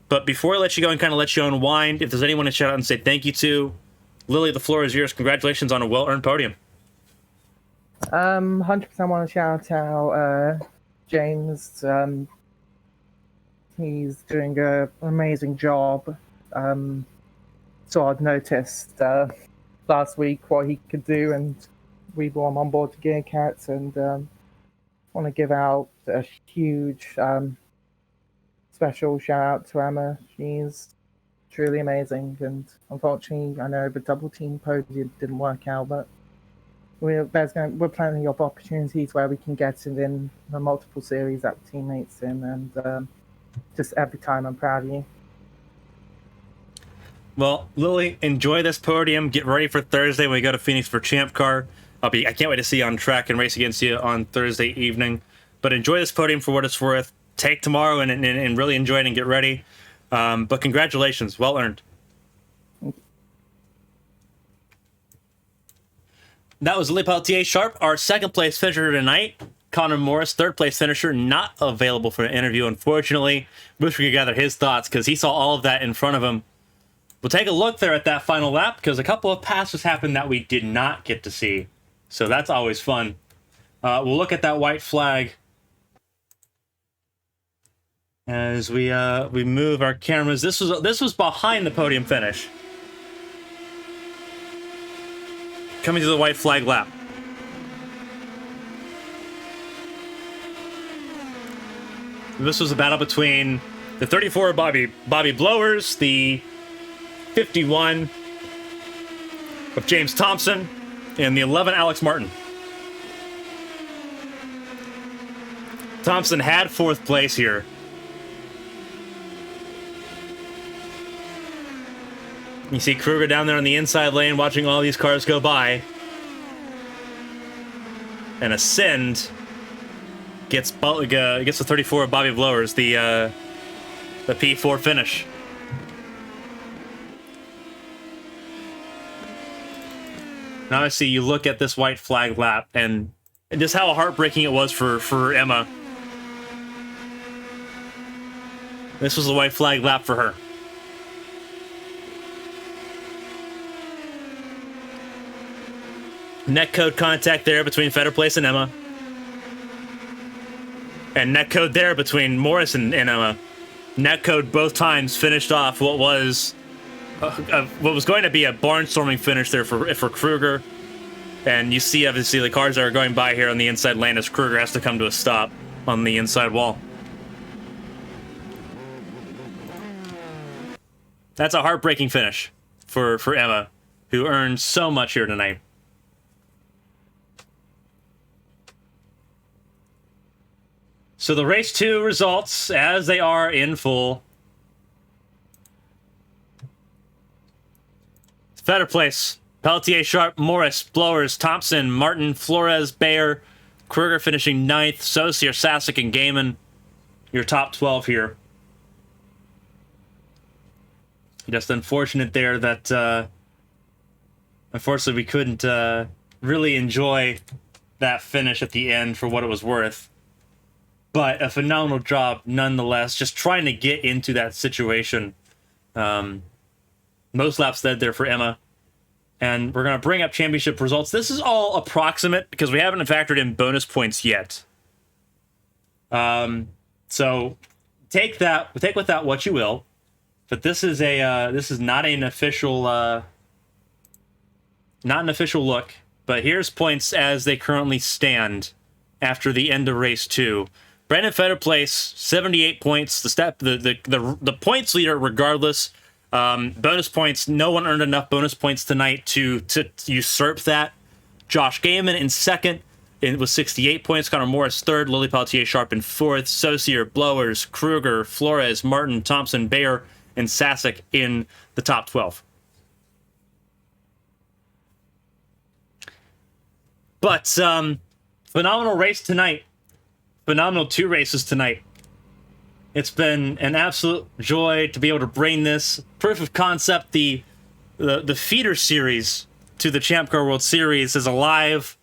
But before I let you go and kind of let you unwind, if there's anyone to shout out and say thank you to, Lily, the floor is yours. Congratulations on a well-earned podium. 100% want to shout out James. He's doing an amazing job. So I'd noticed last week what he could do, and we brought him on board to Gear Cats, and want to give out a huge special shout out to Emma. She's truly amazing, and unfortunately, I know the double team podium didn't work out, but we're planning up opportunities where we can get in the multiple series that we're teammates in, and just every time I'm proud of you. Well, Lily, enjoy this podium. Get ready for Thursday when we go to Phoenix for Champ Car. I can't wait to see you on track and race against you on Thursday evening. But enjoy this podium for what it's worth. Take tomorrow and really enjoy it and get ready. But congratulations, well earned. That was Lily Peltier Sharp, our second place finisher tonight. Connor Morris, third place finisher, not available for an interview, unfortunately. Wish we could gather his thoughts because he saw all of that in front of him. We'll take a look there at that final lap because a couple of passes happened that we did not get to see. So that's always fun. We'll look at that white flag as we move our cameras. This was behind the podium finish. Coming to the white flag lap. This was a battle between the 34 Bobby Blowers, the 51 of James Thompson, and the 11 Alex Martin. Thompson had fourth place here. You see Kruger down there on the inside lane watching all these cars go by. And Ascend gets the 34 of Bobby Blowers, the P4 finish. Now obviously you look at this white flag lap and just how heartbreaking it was for Emma. This was the white flag lap for her. Netcode contact there between Fetter Place and Emma. And netcode there between Morris and Emma. Netcode both times finished off what was going to be a barnstorming finish there for Kruger. And you see, obviously, the cars that are going by here on the inside lane as Kruger has to come to a stop on the inside wall. That's a heartbreaking finish for Emma, who earned so much here tonight. So the race 2 results, as they are in full. Fetter Place, Pelletier, Sharp, Morris, Blowers, Thompson, Martin, Flores, Bayer, Kruger finishing 9th, Saucier, Sasek, and Gaiman, your top 12 here. Just unfortunate there that, unfortunately, we couldn't really enjoy that finish at the end for what it was worth. But a phenomenal job, nonetheless, just trying to get into that situation. Most laps led there for Emma. And we're going to bring up championship results. This is all approximate because we haven't factored in bonus points yet. So take with that what you will. But this is not an official look. But here's points as they currently stand after the end of race 2. Brandon Fetter Place, 78 points. The points leader, regardless. Bonus points. No one earned enough bonus points tonight to usurp that. Josh Gaiman in second. It was 68 points. Connor Morris third. Lily Pelletier Sharp in fourth. Saucier, Blowers, Kruger, Flores, Martin, Thompson, Bayer, and Sasek in the top 12. But phenomenal race tonight. Phenomenal 2 races tonight. It's been an absolute joy to be able to bring this proof of concept. The feeder series to the Champ Car World Series is alive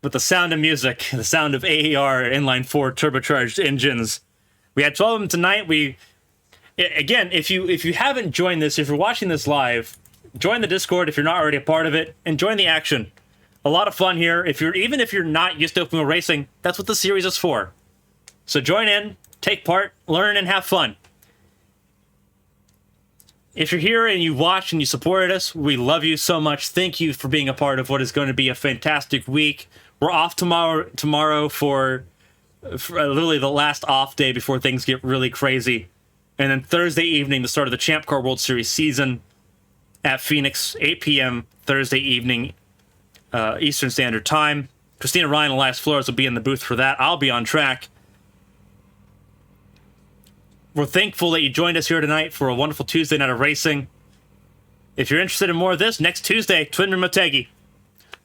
with the sound of music, the sound of AER inline 4 turbocharged engines. We had 12 of them tonight. Again, if you haven't joined this, if you're watching this live, join the Discord if you're not already a part of it, and join the action. A lot of fun here. Even if you're not used to open wheel racing, that's what the series is for. So join in, take part, learn, and have fun. If you're here and you watch and you supported us, we love you so much. Thank you for being a part of what is going to be a fantastic week. We're off tomorrow for literally the last off day before things get really crazy. And then Thursday evening, the start of the Champ Car World Series season at Phoenix, 8 p.m. Thursday evening, Eastern Standard Time. Christina Ryan and Elias Flores will be in the booth for that. I'll be on track. We're thankful that you joined us here tonight for a wonderful Tuesday night of racing. If you're interested in more of this, next Tuesday, Twin Rim Motegi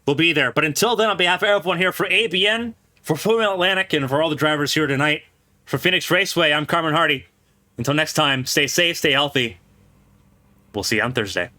will be there. But until then, on behalf of everyone here for ABN, for Formula Atlantic, and for all the drivers here tonight, for Phoenix Raceway, I'm Carmen Hardy. Until next time, stay safe, stay healthy. We'll see you on Thursday.